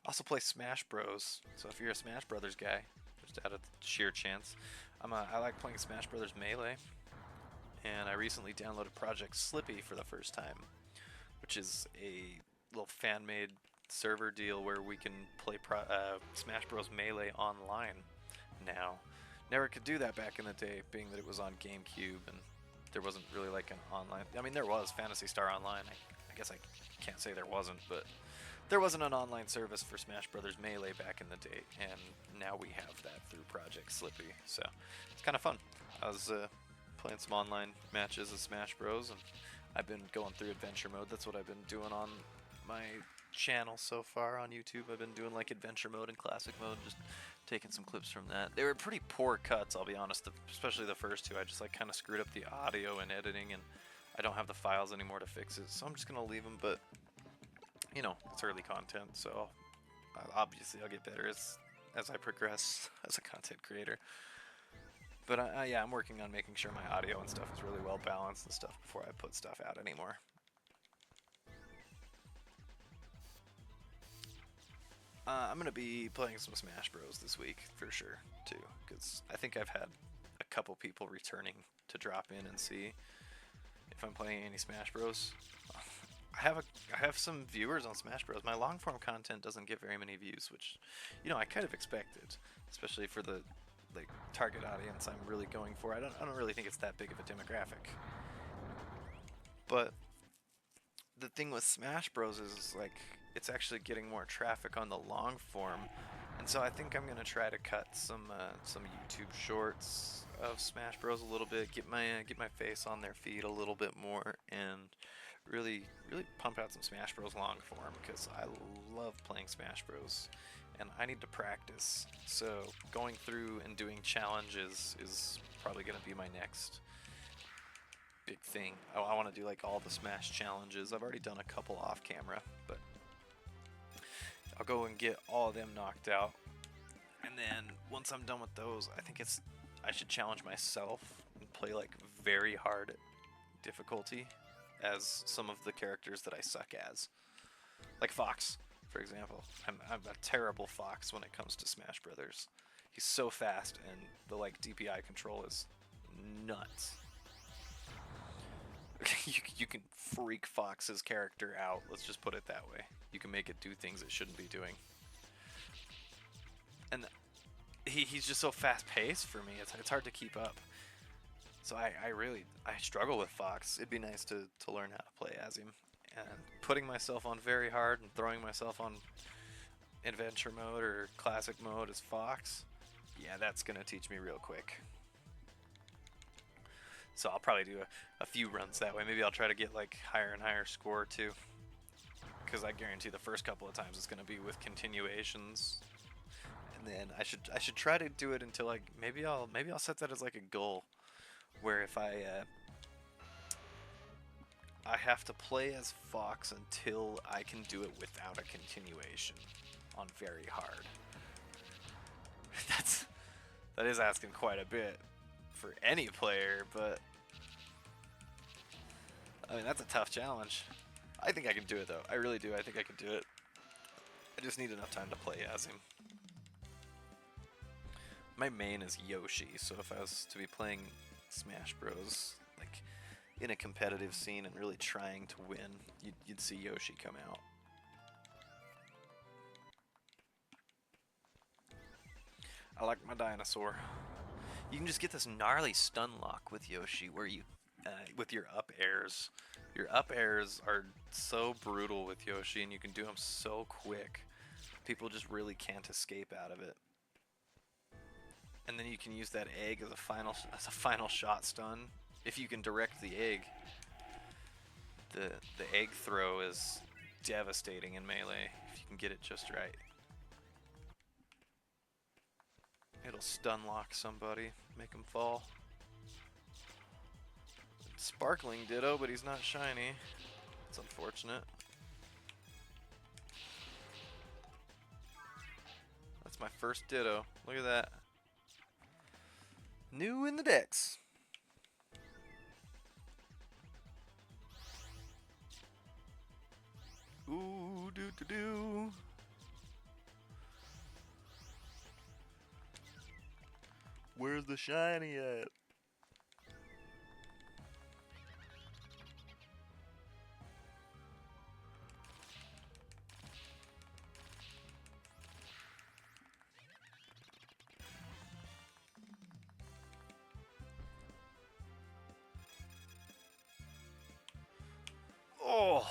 Also play Smash Bros. So if you're a Smash Brothers guy, just out of sheer chance, I like playing Smash Brothers Melee, and I recently downloaded Project Slippy for the first time, which is a little fan-made server deal where we can play Smash Bros. Melee online now. Never could do that back in the day, being that it was on GameCube and there wasn't really like an online. I mean, there was Phantasy Star Online. I guess I can't say there wasn't, but there wasn't an online service for Smash Brothers Melee back in the day, and now we have that through Project Slippy. So it's kind of fun. I was playing some online matches of Smash Bros, and I've been going through adventure mode. That's what I've been doing on my channel so far on YouTube. I've been doing like adventure mode and classic mode, just taking some clips from that. They were pretty poor cuts, I'll be honest, especially the first two. I just like kind of screwed up the audio and editing, and I don't have the files anymore to fix it, so I'm just gonna leave them. But you know, it's early content, so obviously I'll get better as I progress as a content creator. But yeah, I'm working on making sure my audio and stuff is really well balanced and stuff before I put stuff out anymore. I'm going to be playing some Smash Bros. This week, for sure, too, because I think I've had a couple people returning to drop in and see if I'm playing any Smash Bros. I have some viewers on Smash Bros. My long-form content doesn't get very many views, which, you know, I kind of expected, especially for the like target audience I'm really going for. I don't really think it's that big of a demographic. But the thing with Smash Bros. Is like it's actually getting more traffic on the long form, and so I think I'm gonna try to cut some YouTube shorts of Smash Bros. A little bit, get my face on their feed a little bit more, and really pump out some Smash Bros. Long form because I love playing Smash Bros. And I need to practice. So going through and doing challenges is probably going to be my next big thing. I want to do like all the Smash challenges. I've already done a couple off camera, but I'll go and get all of them knocked out. And then once I'm done with those, I should challenge myself and play like very hard difficulty as some of the characters that I suck as. Like Fox, for example. I'm a terrible Fox when it comes to Smash Brothers. He's so fast and the like DPI control is nuts. You can freak Fox's character out, let's just put it that way. You can make it do things it shouldn't be doing. And he's just so fast-paced for me, it's hard to keep up. So I struggle with Fox. It'd be nice to learn how to play as him. And putting myself on very hard and throwing myself on adventure mode or classic mode as Fox, yeah, that's gonna teach me real quick. So I'll probably do a few runs that way. Maybe I'll try to get like higher and higher score too, because I guarantee the first couple of times it's gonna be with continuations. And then I should try to do it until like maybe I'll set that as like a goal, where if I have to play as Fox until I can do it without a continuation on very hard. That is asking quite a bit for any player, but I mean that's a tough challenge. I think I can do it though. I really do. I think I can do it. I just need enough time to play as him. My main is Yoshi, so if I was to be playing Smash Bros. Like in a competitive scene and really trying to win, you'd see Yoshi come out. I like my dinosaur. You can just get this gnarly stun lock with Yoshi where you, with your up airs. Your up airs are so brutal with Yoshi and you can do them so quick. People just really can't escape out of it. And then you can use that egg as a final shot stun. If you can direct the egg. The egg throw is devastating in Melee if you can get it just right. It'll stun lock somebody, make them fall. Sparkling Ditto, but he's not shiny. It's unfortunate. That's my first Ditto. Look at that. New in the decks. Ooh, do. Where's the shiny at? Oh.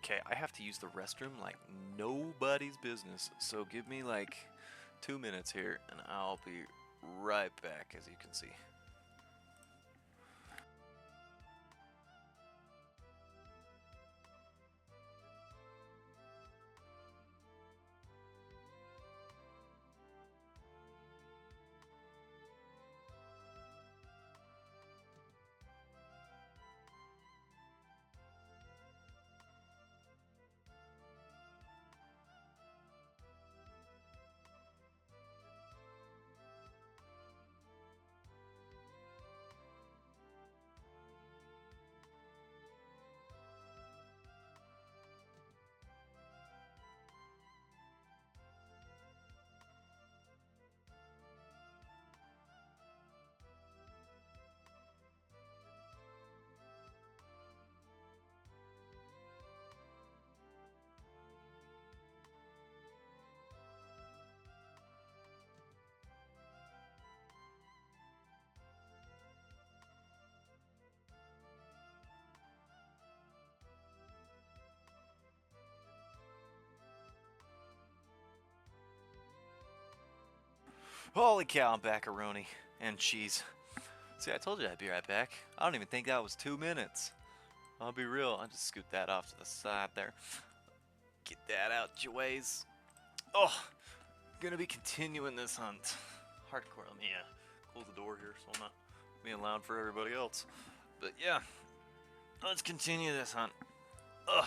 Okay, I have to use the restroom like nobody's business, so give me like 2 minutes here and I'll be right back, as you can see. Holy cow, I'm back-a-roni. And cheese. See, I told you I'd be right back. I don't even think that was 2 minutes. I'll be real. I'll just scoot that off to the side there. Get that out your ways. Oh, gonna be continuing this hunt. Hardcore. Let me close the door here so I'm not being loud for everybody else. But yeah, let's continue this hunt. Ugh.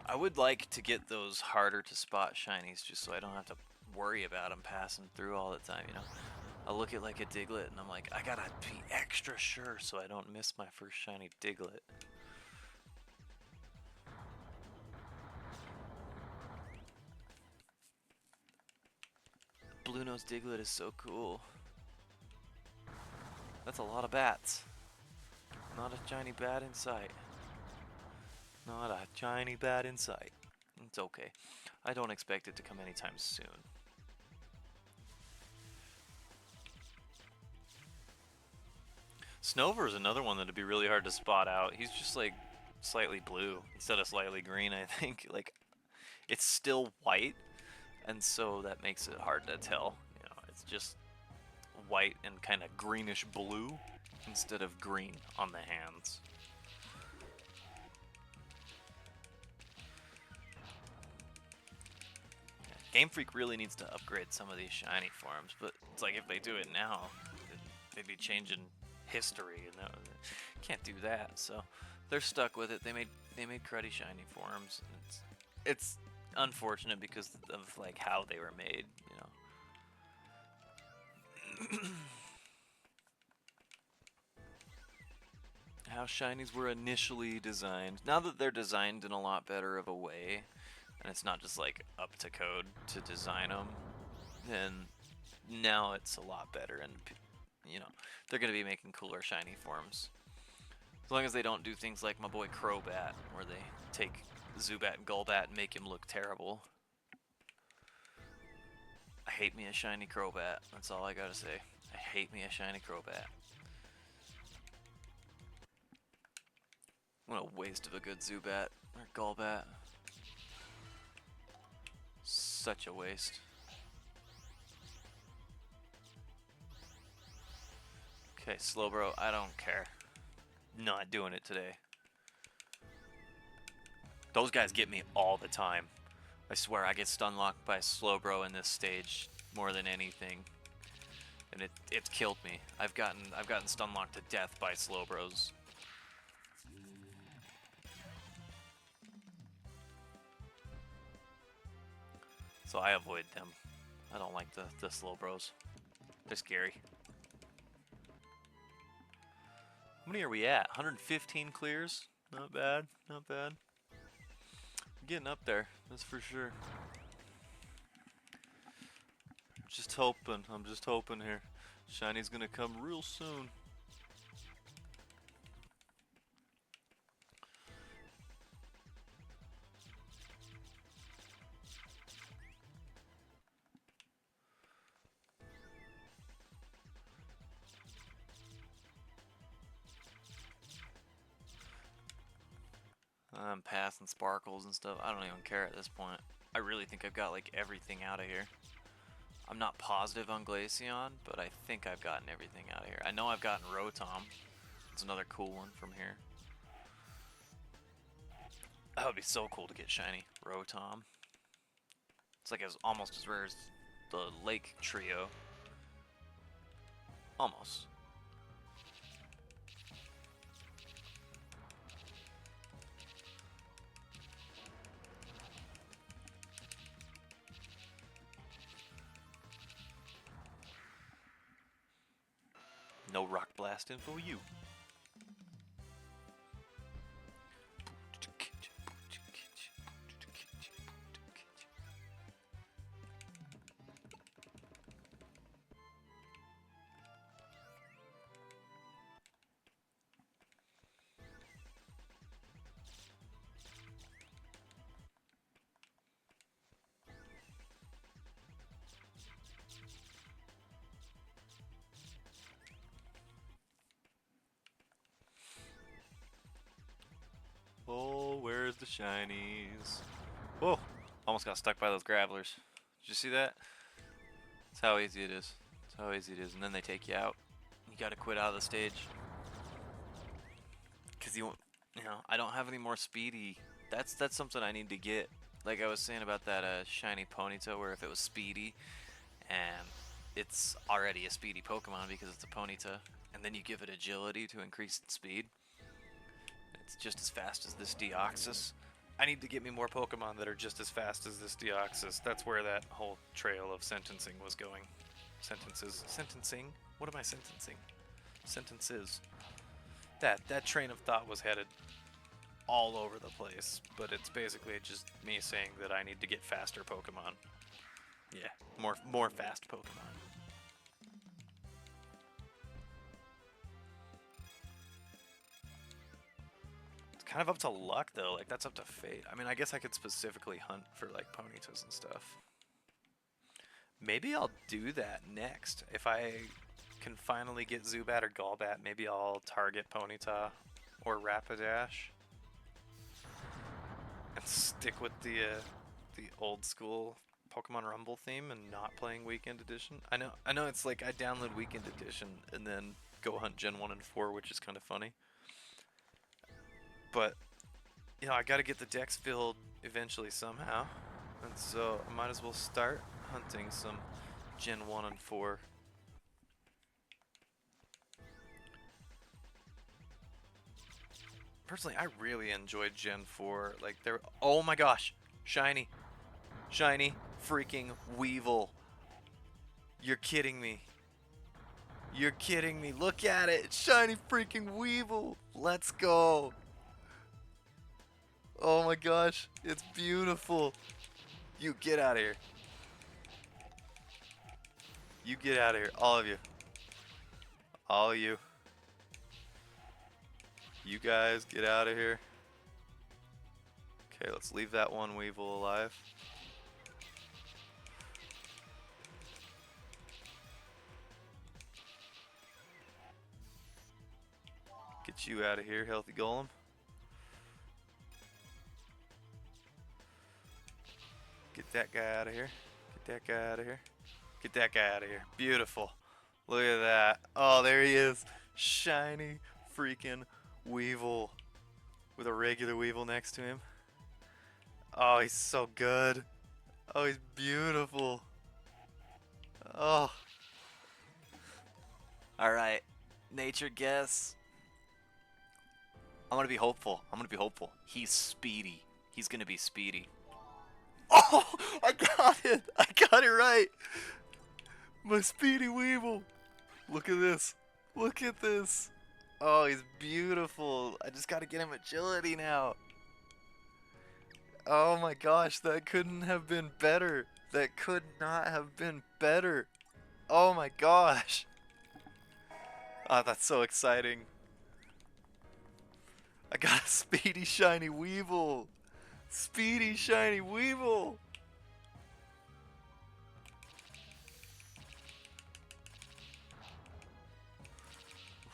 I would like to get those harder to spot shinies just so I don't have to worry about them passing through all the time, you know? I look at like a Diglett and I'm like, I gotta be extra sure so I don't miss my first shiny Diglett. Blue Nose Diglett is so cool. That's a lot of bats. Not a shiny bat in sight. Not a shiny bat in sight. It's okay. I don't expect it to come anytime soon. Snover is another one that'd be really hard to spot out. He's just like slightly blue instead of slightly green, I think. Like, it's still white, and so that makes it hard to tell. You know, it's just white and kind of greenish blue instead of green on the hands. Game Freak really needs to upgrade some of these shiny forms, but it's like if they do it now, they'd be changing history, and can't do that. So they're stuck with it. They made cruddy shiny forms. And it's unfortunate because of like how they were made, you know. How shinies were initially designed. Now that they're designed in a lot better of a way, and it's not just like up to code to design them, then now it's a lot better, and you know, they're gonna be making cooler shiny forms. As long as they don't do things like my boy Crobat, where they take Zubat and Golbat and make him look terrible. I hate me a shiny Crobat. That's all I gotta say. I hate me a shiny Crobat. What a waste of a good Zubat or Golbat. Such a waste. Okay, Slowbro, I don't care. Not doing it today. Those guys get me all the time. I swear I get stun locked by Slowbro in this stage more than anything. And it's killed me. I've gotten stun locked to death by Slowbros. So I avoid them. I don't like the Slowbros. They're scary. How many are we at? 115 clears? Not bad, not bad. We're getting up there, that's for sure. Just hoping, I'm just hoping here. Shiny's gonna come real soon. I'm passing sparkles and stuff. I don't even care at this point. I really think I've got like everything out of here. I'm not positive on Glaceon, but I think I've gotten everything out of here. I know I've gotten Rotom. It's another cool one from here. That would be so cool to get shiny Rotom. It's like it's almost as rare as the Lake Trio. Almost. No rock blasting for you. There's the shinies. Whoa! Almost got stuck by those gravelers. Did you see that? That's how easy it is. That's how easy it is. And then they take you out. You gotta quit out of the stage. Cause you know, I don't have any more speedy. That's something I need to get. Like I was saying about that shiny Ponyta, where if it was speedy, and it's already a speedy Pokemon because it's a Ponyta, and then you give it agility to increase its speed, it's just as fast as this Deoxys. I need to get me more Pokemon that are just as fast as this Deoxys. That's where that whole trail of sentencing was going. Sentencing? What am I sentencing? Sentences. That train of thought was headed all over the place, but it's basically just me saying that I need to get faster Pokemon. Yeah, more fast Pokemon. It's kind of up to luck though, like that's up to fate. I mean, I guess I could specifically hunt for like Ponytas and stuff. Maybe I'll do that next. If I can finally get Zubat or Golbat, maybe I'll target Ponyta or Rapidash and stick with the old school Pokemon Rumble theme and not playing Weekend Edition. I know it's like I download Weekend Edition and then go hunt Gen 1 and 4, which is kind of funny. But you know, I got to get the decks filled eventually somehow, and so I might as well start hunting some Gen 1 and 4. Personally, I really enjoyed Gen 4. Like, they're... Oh my gosh! Shiny! Shiny freaking Weevil! You're kidding me. You're kidding me. Look at it! Shiny freaking Weevil! Let's go! Oh my gosh. It's beautiful. You get out of here. You get out of here. All of you. All of you. You guys get out of here. Okay, let's leave that one Weevil alive. Get you out of here, Healthy Golem. Get that guy out of here. Get that guy out of here. Get that guy out of here. Beautiful. Look at that. Oh, there he is. Shiny freaking Weevil with a regular Weevil next to him. Oh, he's so good. Oh, he's beautiful. Oh. Alright. Nature guess. I'm gonna be hopeful. He's speedy. He's gonna be speedy. Oh, I got it. I got it right. My speedy Weevil. Look at this. Look at this. Oh, he's beautiful. I just got to get him agility now. Oh my gosh, that couldn't have been better. That could not have been better. Oh my gosh. Oh, that's so exciting. I got a speedy shiny Weevil. Speedy shiny Weevil.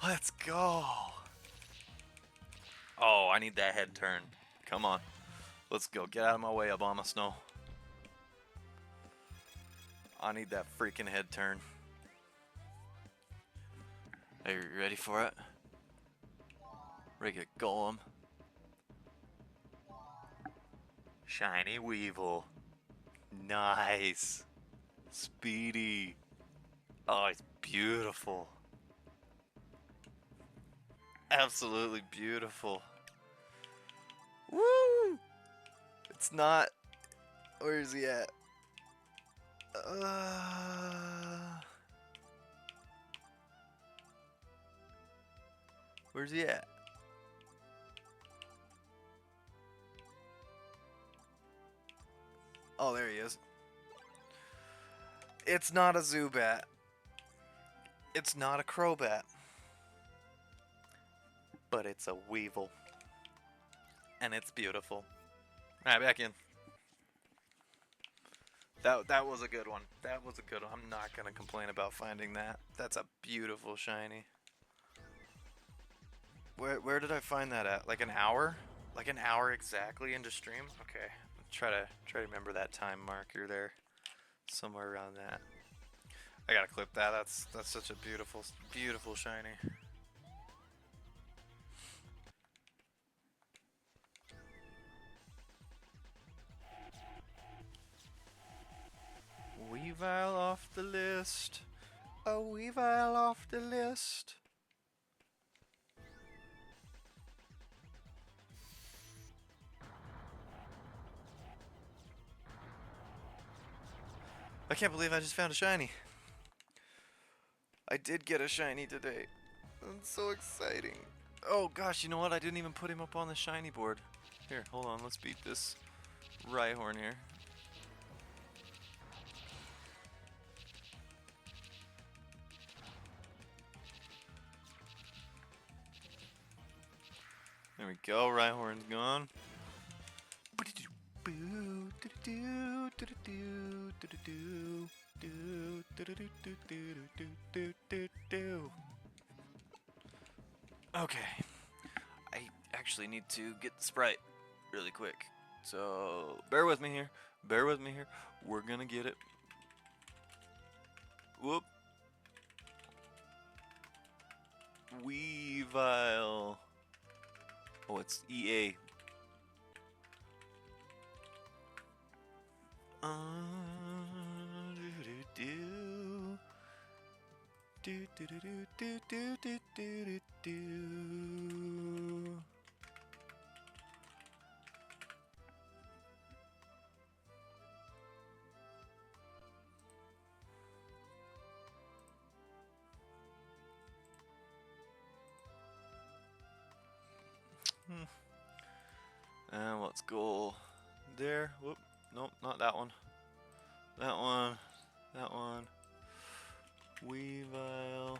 Let's go. Oh, I need that head turn. Come on. Let's go. Get out of my way, Obama Snow. I need that freaking head turn. Are you ready for it? Regular Golem. Shiny Weevil. Nice. Speedy. Oh, it's beautiful. Absolutely beautiful. Woo! It's not... Where is he at? Where's he at? Oh, there he is. It's not a Zubat. It's not a Crobat. But it's a Weevil. And it's beautiful. Alright, back in. That was a good one. That was a good one. I'm not going to complain about finding that. That's a beautiful shiny. Where did I find that at? Like an hour? Like an hour exactly into stream? Okay. Try to remember that time marker there. Somewhere around that. I gotta clip that. That's such a beautiful shiny. Weavile off the list. A Weavile off the list. I can't believe I just found a shiny. I did get a shiny today. That's so exciting. Oh gosh, you know what? I didn't even put him up on the shiny board. Here, hold on. Let's beat this Rhyhorn here. There we go. Rhyhorn's gone. Okay. I actually need to get the Sprite really quick. So, bear with me here. Bear with me here. We're gonna get it. Whoop. Weavile. Oh, it's EA. And let's go there. Whoop. Nope, not that one. That one. That one. Weavile.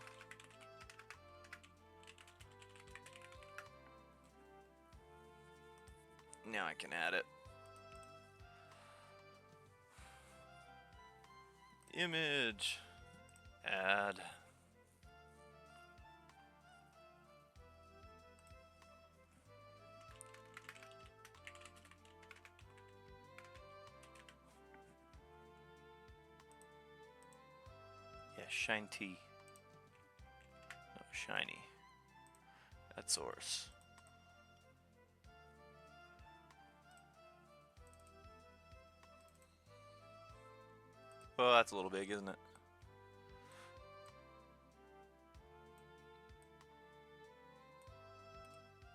Now I can add it. Image. Add. Yeah, shine T. No, shiny. That's source. Oh, that's a little big, isn't it?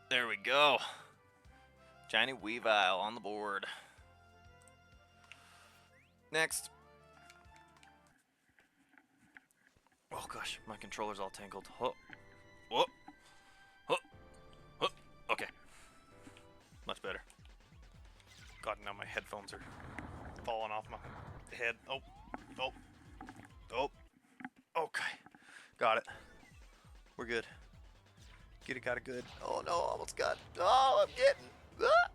There we go. Shiny Weavile on the board. Next. Oh gosh, my controller's all tangled. Oh. Whoa. Oh. Oh. Okay. Much better. God, now my headphones are falling off my head. Oh. Oh. Oh. Okay. Got it. We're good. Get it, got it good. Oh no, almost got. Oh, I'm getting. Ah!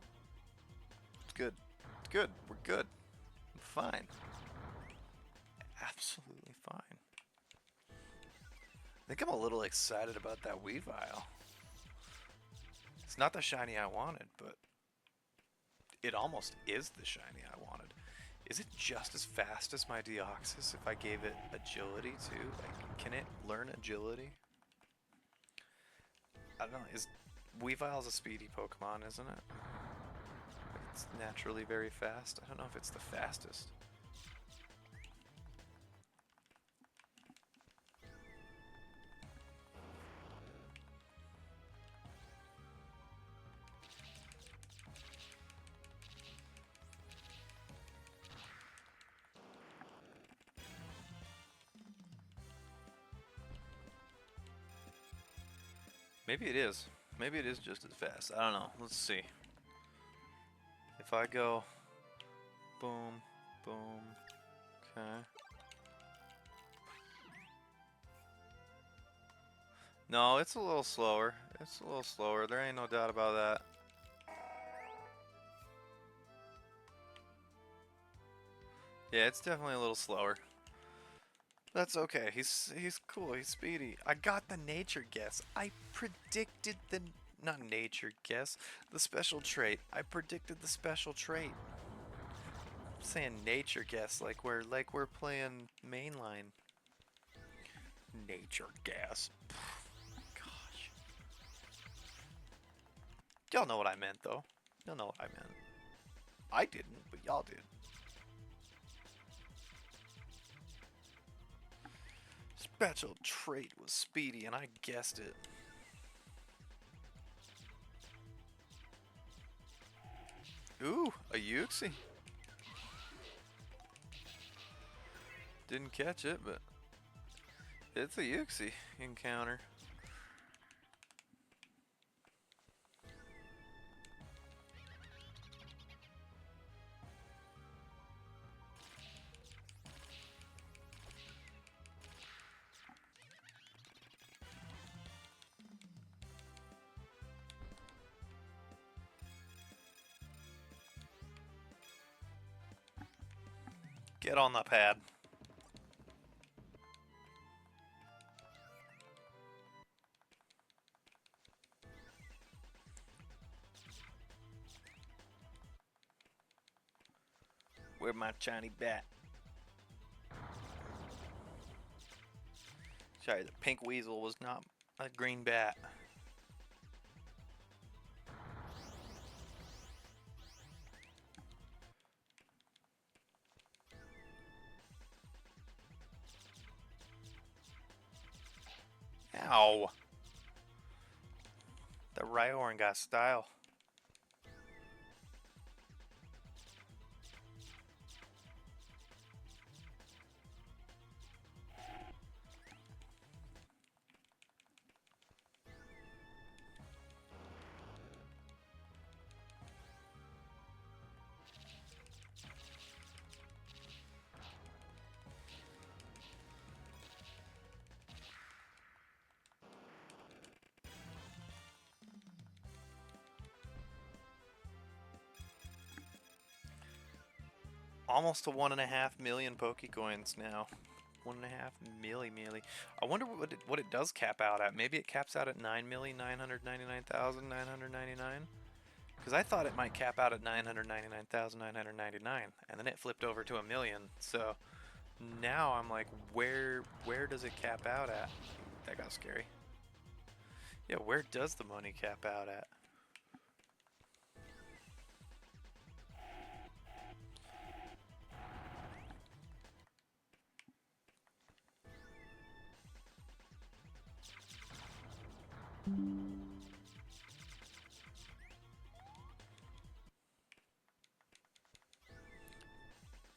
It's good. It's good. We're good. I'm fine. Absolutely fine. I think I'm a little excited about that Weavile. It's not the shiny I wanted, but it almost is the shiny I wanted. Is it just as fast as my Deoxys if I gave it agility too? Like, can it learn agility? I don't know. Weavile's a speedy Pokemon, isn't it? It's naturally very fast. I don't know if it's the fastest. Maybe it is. Maybe it is just as fast. I don't know. Let's see. If I go boom, boom, okay. No, it's a little slower. It's a little slower. There ain't no doubt about that. Yeah, it's definitely a little slower. That's okay. He's cool. He's speedy. I got the nature guess. I predicted the not nature guess. The special trait. I predicted the special trait. I'm saying nature guess like we're playing mainline. Nature guess. Gosh. Y'all know what I meant though. Y'all know what I meant. I didn't, but y'all did. Special trait was speedy and I guessed it. Ooh, a Uxie. Didn't catch it, but it's a Uxie encounter. Get on the pad. Where's my shiny bat? Sorry, the pink weasel was not a green bat. Ow! The Rhyhorn got style. Almost to 1.5 million Pokecoins now. 1.5 milli. I wonder what it does cap out at. Maybe it caps out at 9,999,999. Because I thought it might cap out at 999,999, and then it flipped over to 1 million. So now I'm like, where does it cap out at? That got scary. Yeah, where does the money cap out at?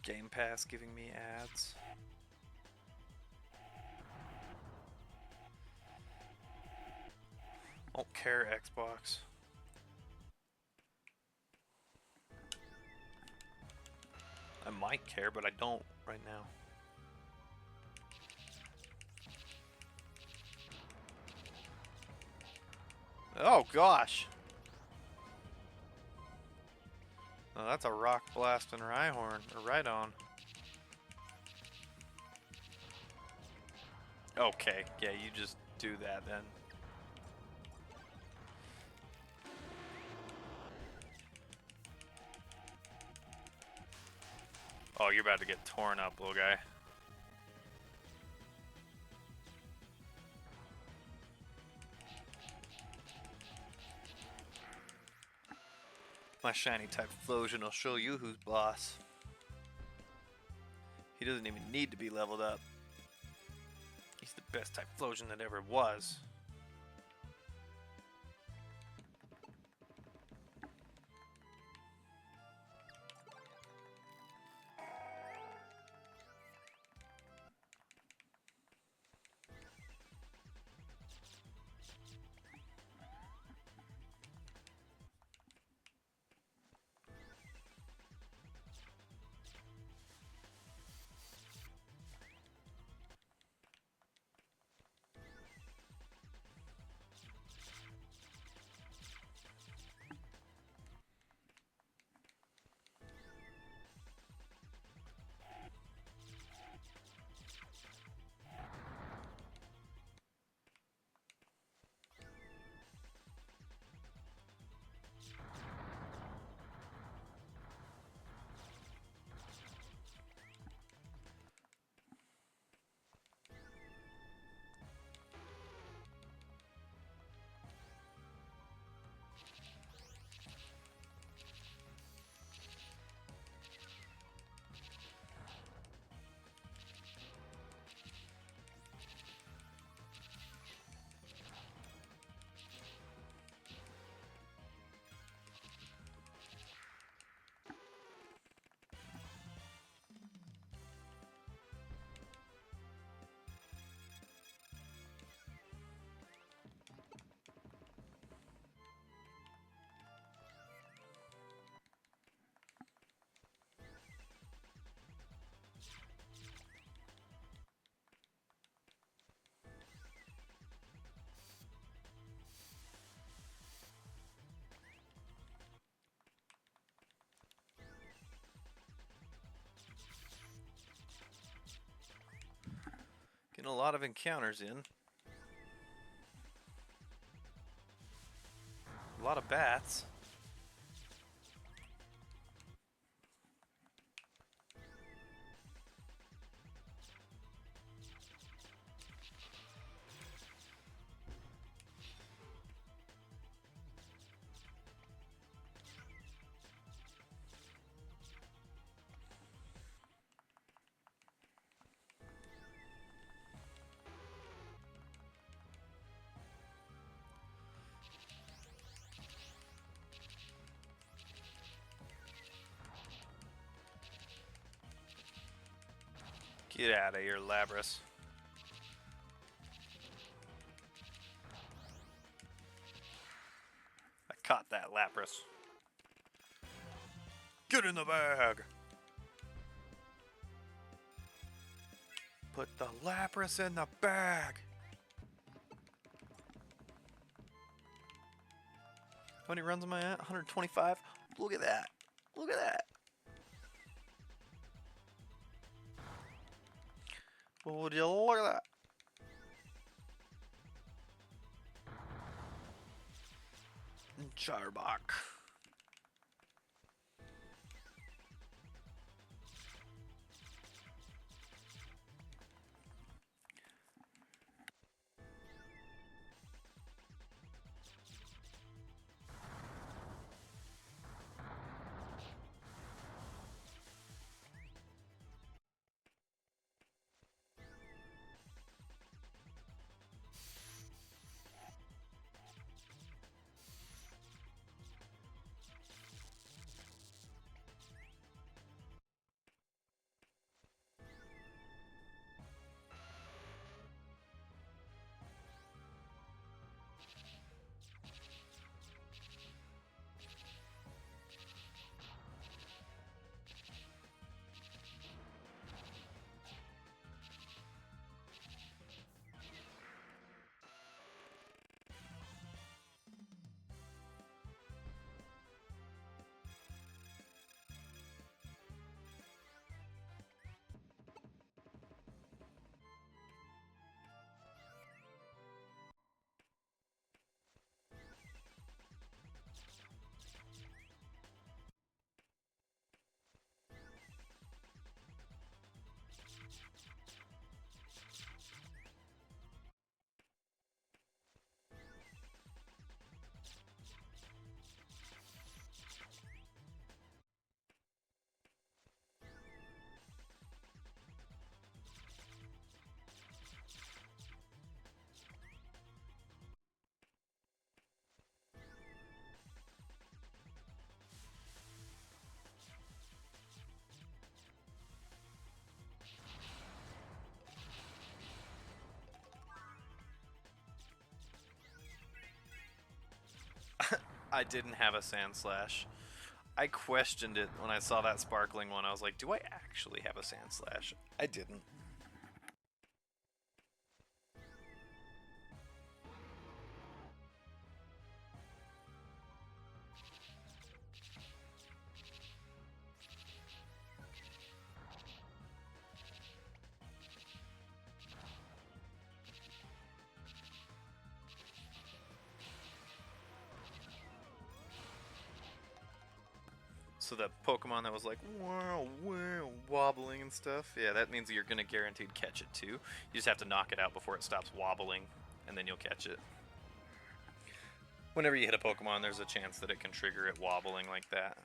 Game Pass giving me ads. Don't care, Xbox. I might care, but I don't right now. Oh gosh! Oh, that's a rock blasting Rhyhorn, or Rhydon. Okay, yeah, you just do that then. Oh, you're about to get torn up, little guy. My shiny type Flosion will show you who's boss. He doesn't even need to be leveled up. He's the best type Flosion that ever was. Getting a lot of encounters in. A lot of bats. Get out of here, Labras. I caught that, Lapras. Get in the bag! Put the Lapras in the bag! How many runs am I at? 125? Look at that! Look at that! Would you look at that? Charbok. I didn't have a Sand Slash. I questioned it when I saw that sparkling one. I was like, do I actually have a Sand Slash? I didn't. So that Pokemon that was like, wow, wow, wobbling and stuff, yeah, that means you're going to guaranteed catch it too. You just have to knock it out before it stops wobbling, and then you'll catch it. Whenever you hit a Pokemon, there's a chance that it can trigger it wobbling like that.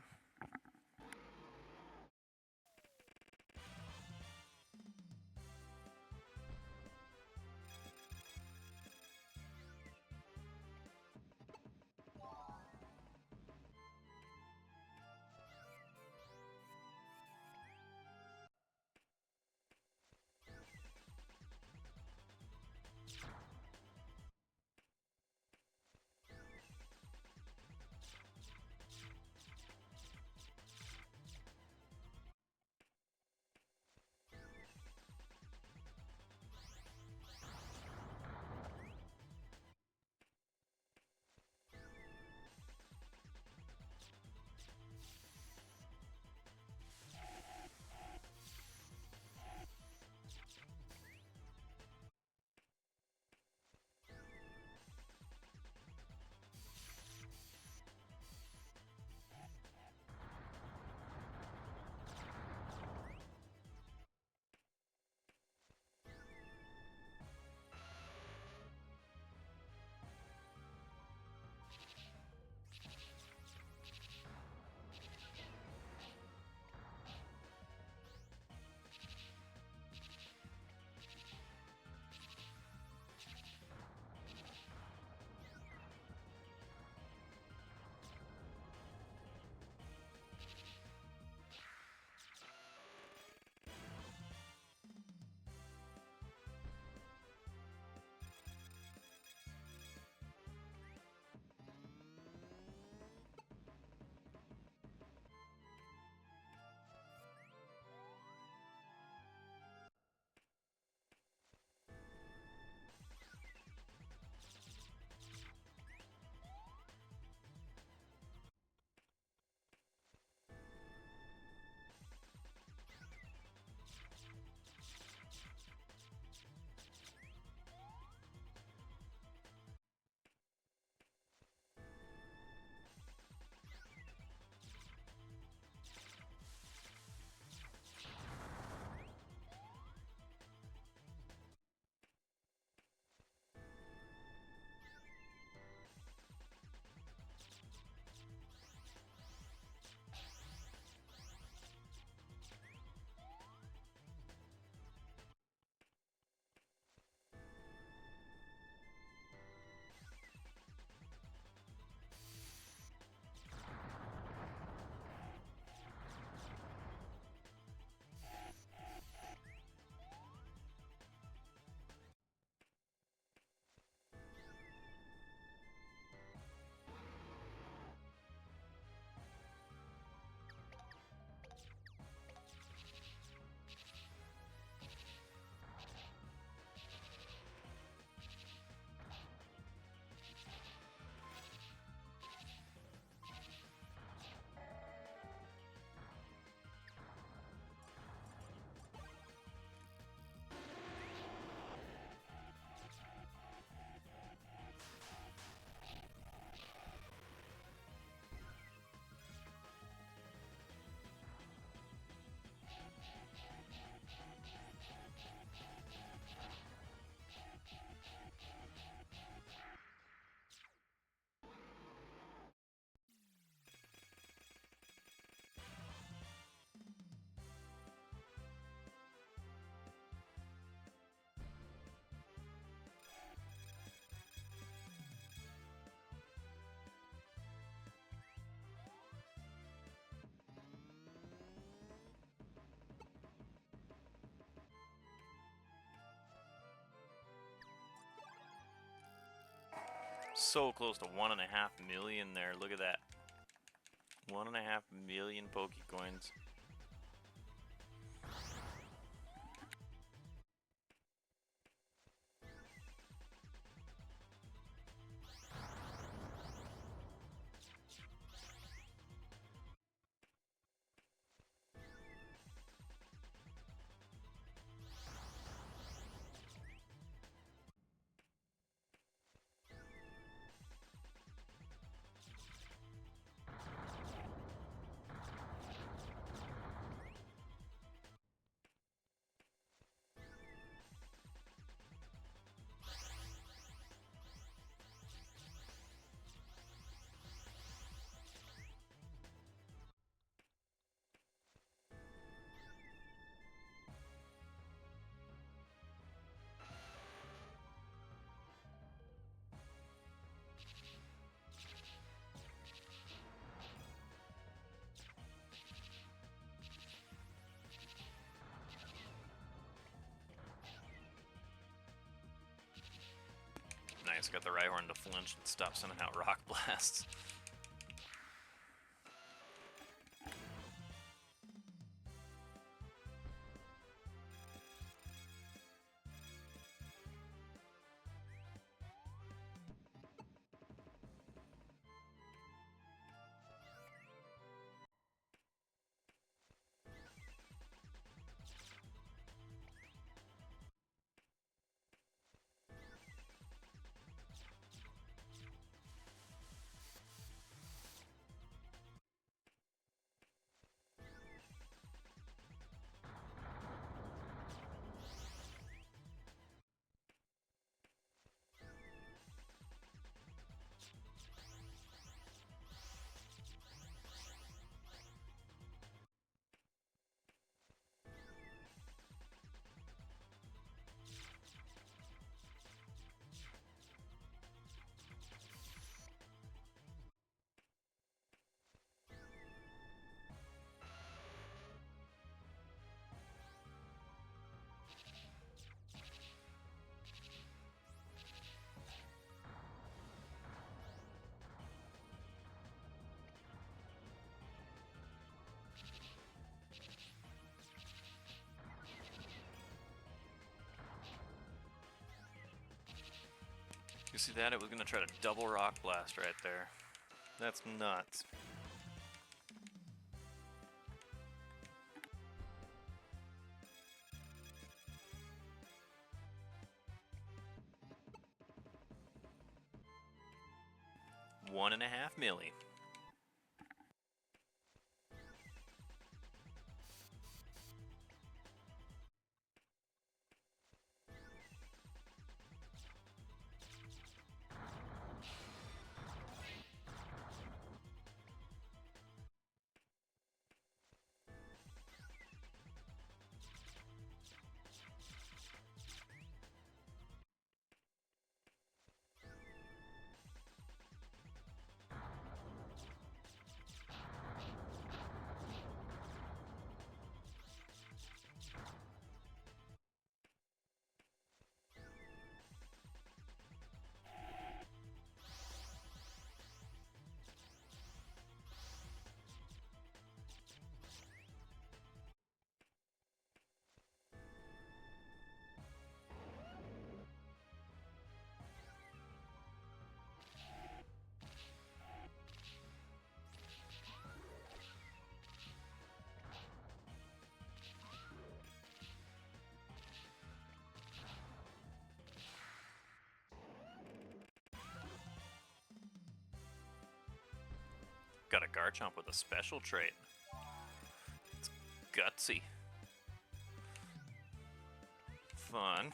so close to 1.5 million there. Look at that. 1.5 million Pokecoins. Nice, got the Rhyhorn to flinch and stop sending out Rock Blasts. You see that? It was gonna try to double Rock Blast right there. That's nuts. One and a half milli. Got a Garchomp with a special trait. It's gutsy. Fun.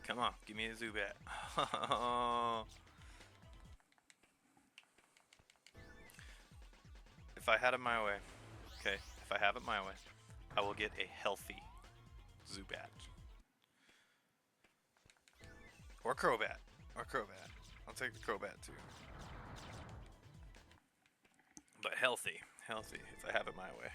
Come on, give me a Zubat. If I had it my way, okay, if I have it my way, I will get a healthy Zubat. Or Crobat. Or Crobat. I'll take the Crobat too. But healthy. Healthy, if I have it my way.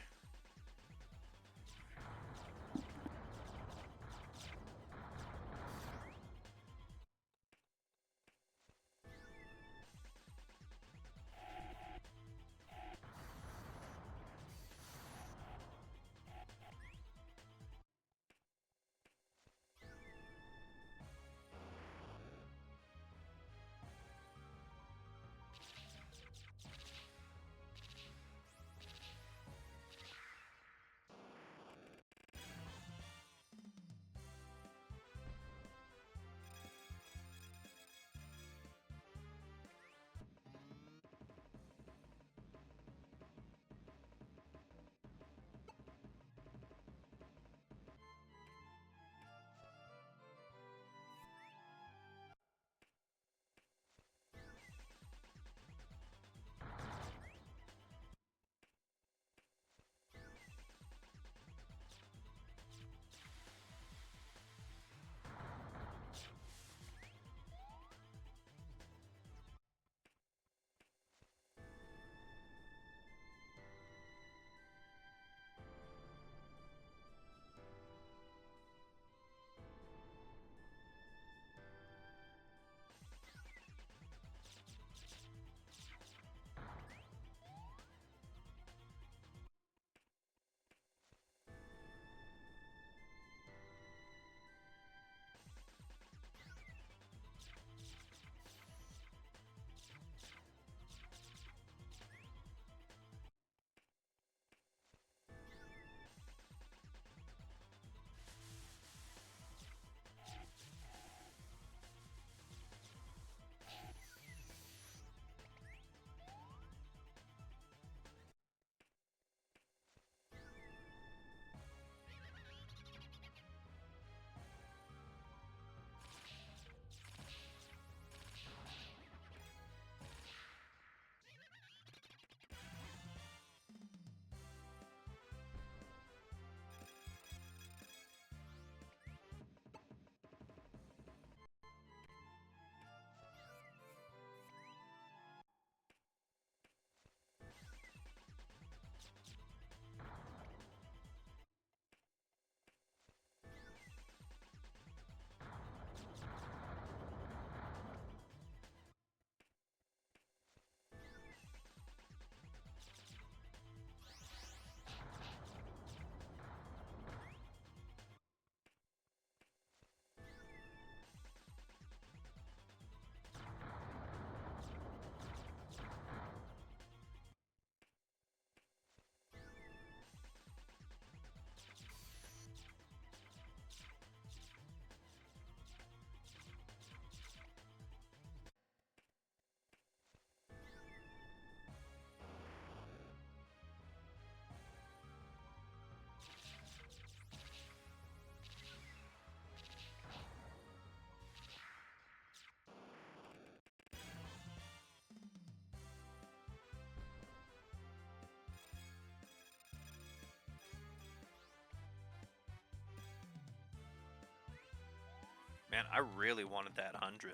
Man, I really wanted that 100.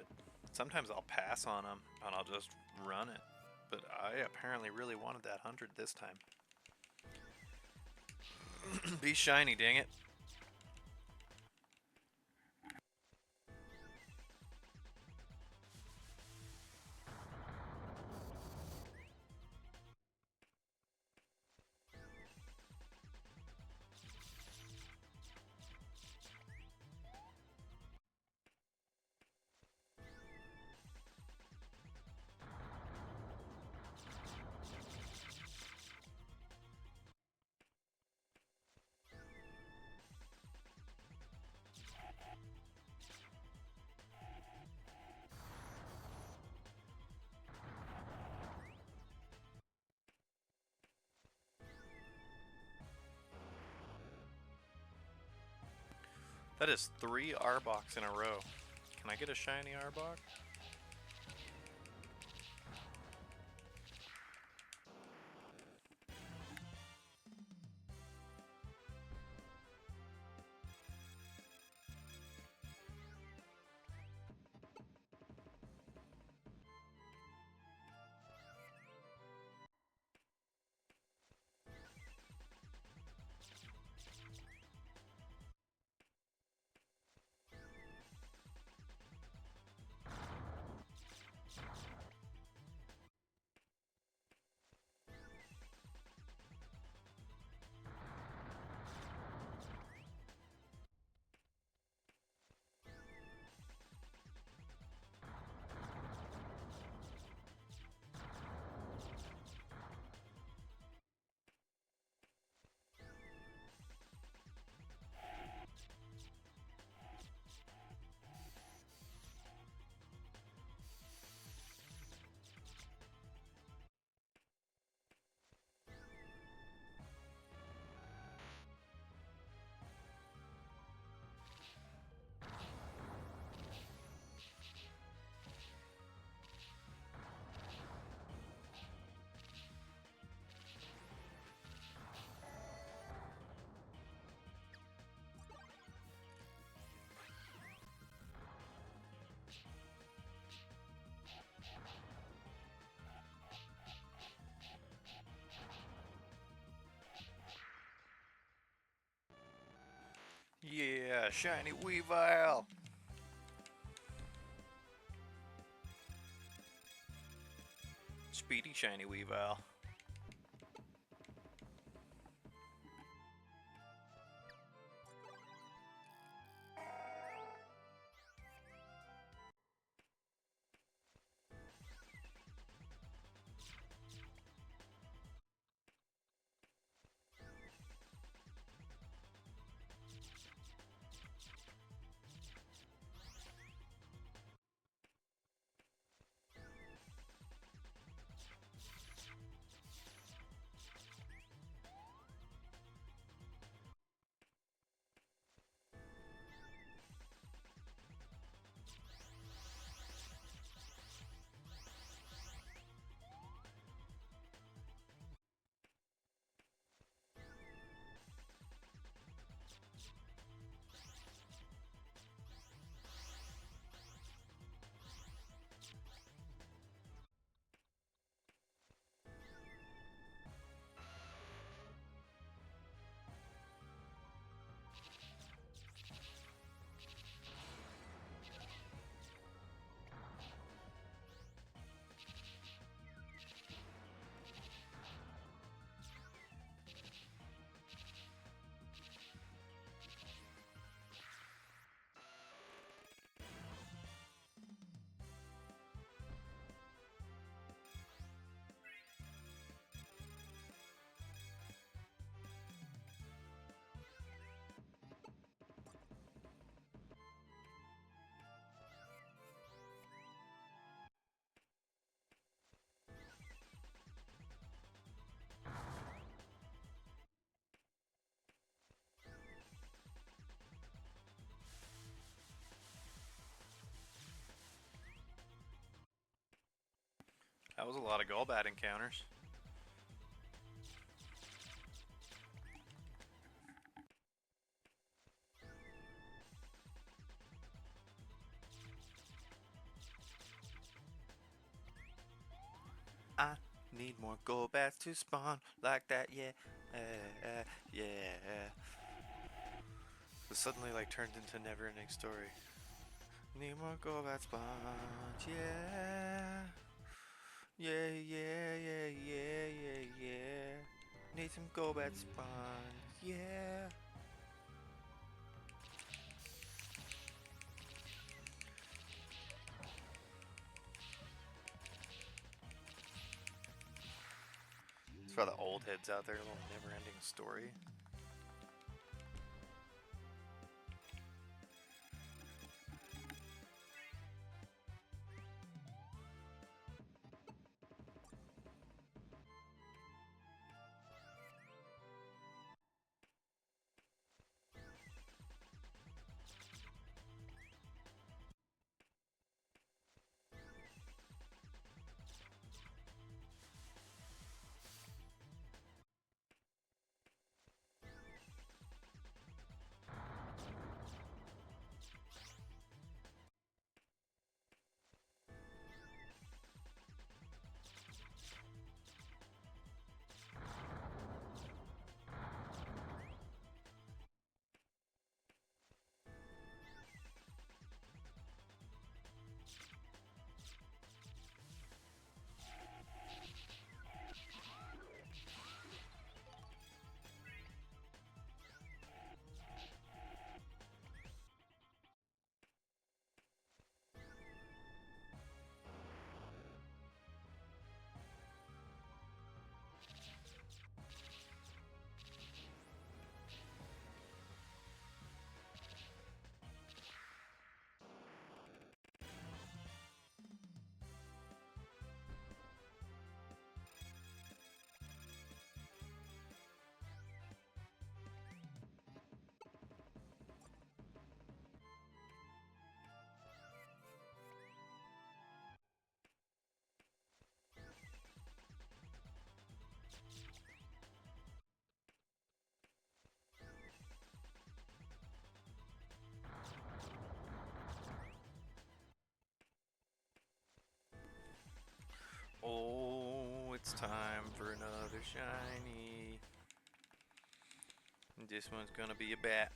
Sometimes I'll pass on them and I'll just run it. But I apparently really wanted that 100 this time. Be shiny, dang it. That is 3 Arbok in a row. Can I get a shiny Arbok? Yeah, shiny Weavile! Speedy shiny Weavile. That was a lot of Golbat encounters. I need more Golbats to spawn like that, yeah, yeah. It suddenly like turned into never-ending story. Need more Golbat spawns, yeah. Yeah, yeah, yeah, yeah, yeah, yeah. Need some Golbat spawns, yeah. It's for the old heads out there, a little never-ending story. This one's gonna be a bat.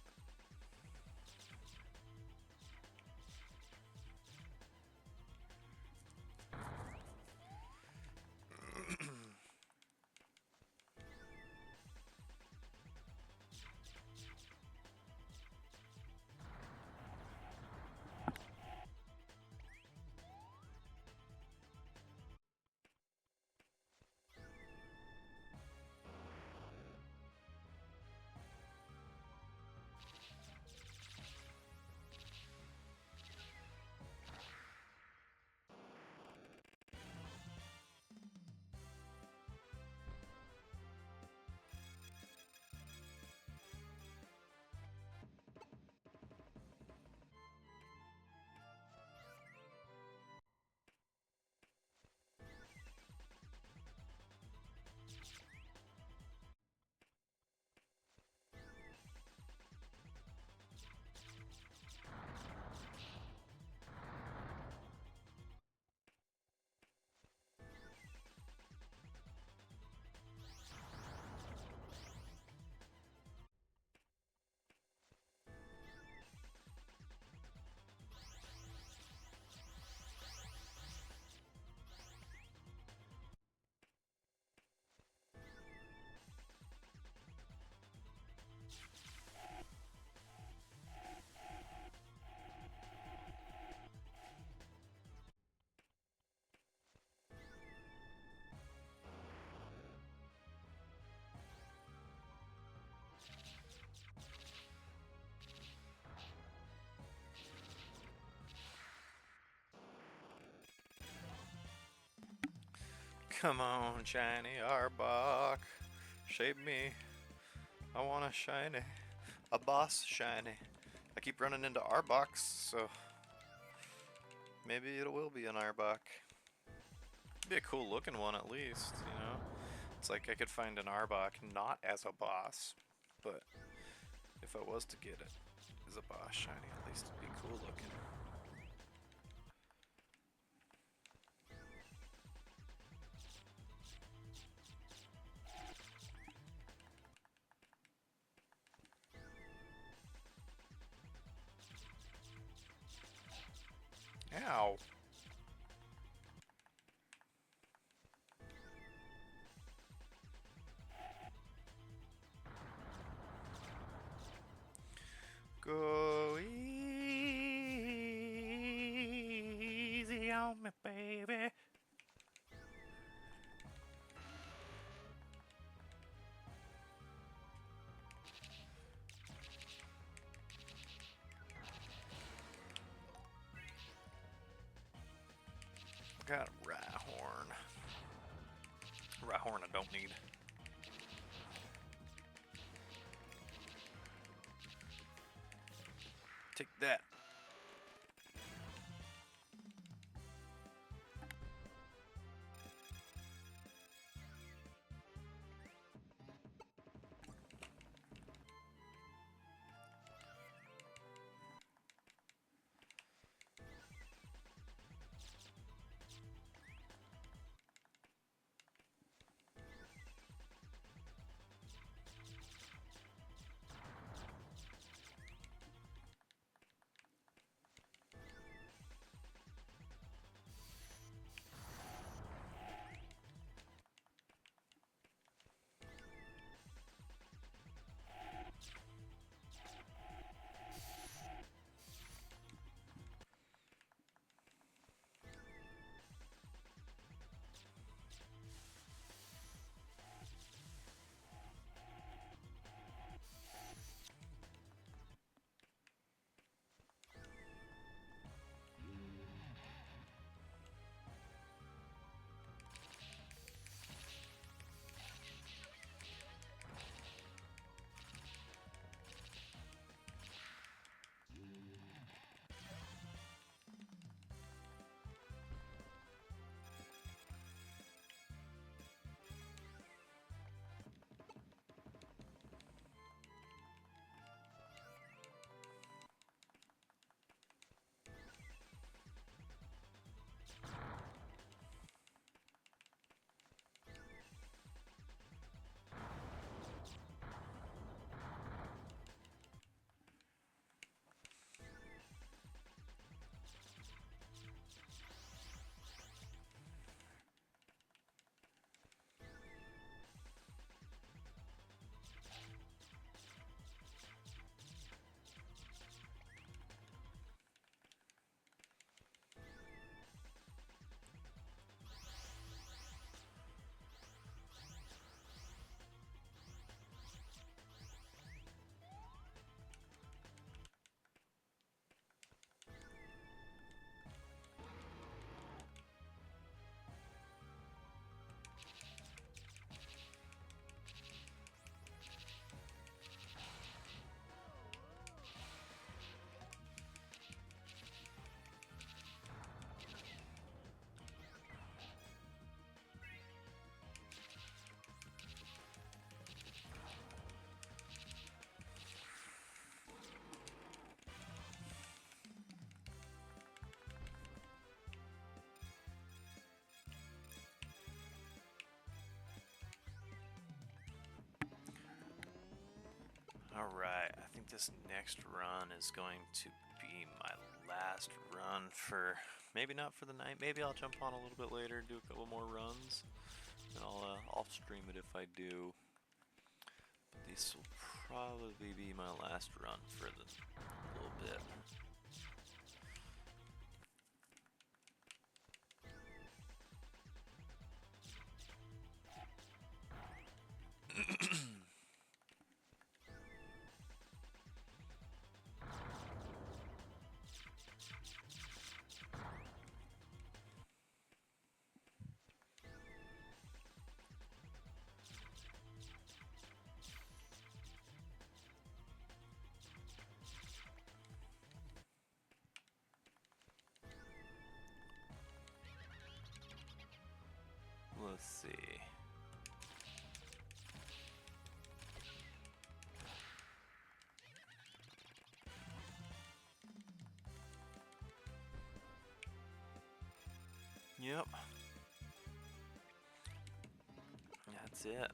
Come on, shiny Arbok. Shape me. I want a shiny. A boss shiny. I keep running into Arboks, so maybe it will be an Arbok. Be a cool looking one at least, you know? It's like I could find an Arbok not as a boss, but if I was to get it as a boss shiny, at least it'd be cool looking. Ow. Go easy on me, baby. Got a Rhyhorn. Rhyhorn I don't need. Take that. Alright, I think this next run is going to be my last run for, maybe not for the night, maybe I'll jump on a little bit later and do a couple more runs, and I'll stream it if I do. But this will probably be my last run for the little bit. Let's see. Yep. That's it.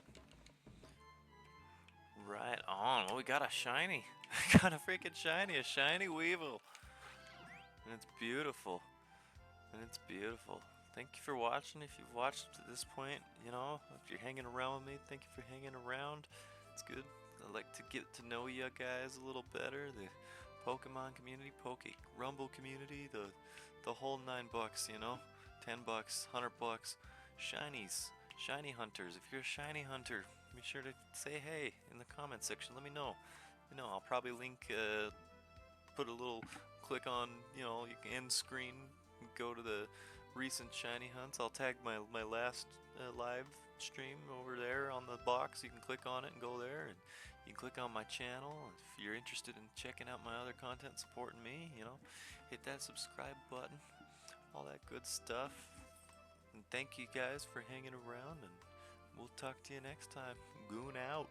Right on. Well, we got a shiny. Got a freaking shiny. A shiny Weevil. And it's beautiful. And it's beautiful. Thank you for watching. If you've watched to this point, you know, if you're hanging around with me, thank you for hanging around. It's good. I like to get to know you guys a little better. The Pokemon community, Rumble community, the whole 9 bucks, you know, 10 bucks, 100 bucks, shinies, shiny hunters. If you're a shiny hunter, be sure to say hey in the comment section. Let me know. You know, I'll probably link, put a little click on, you know, you can end screen, go to the recent shiny hunts. I'll tag my last live stream over there on the box. You can click on it and go there, and you can click on my channel. If you're interested in checking out my other content, supporting me, you know, hit that subscribe button, all that good stuff. And thank you guys for hanging around, and we'll talk to you next time. Goon out.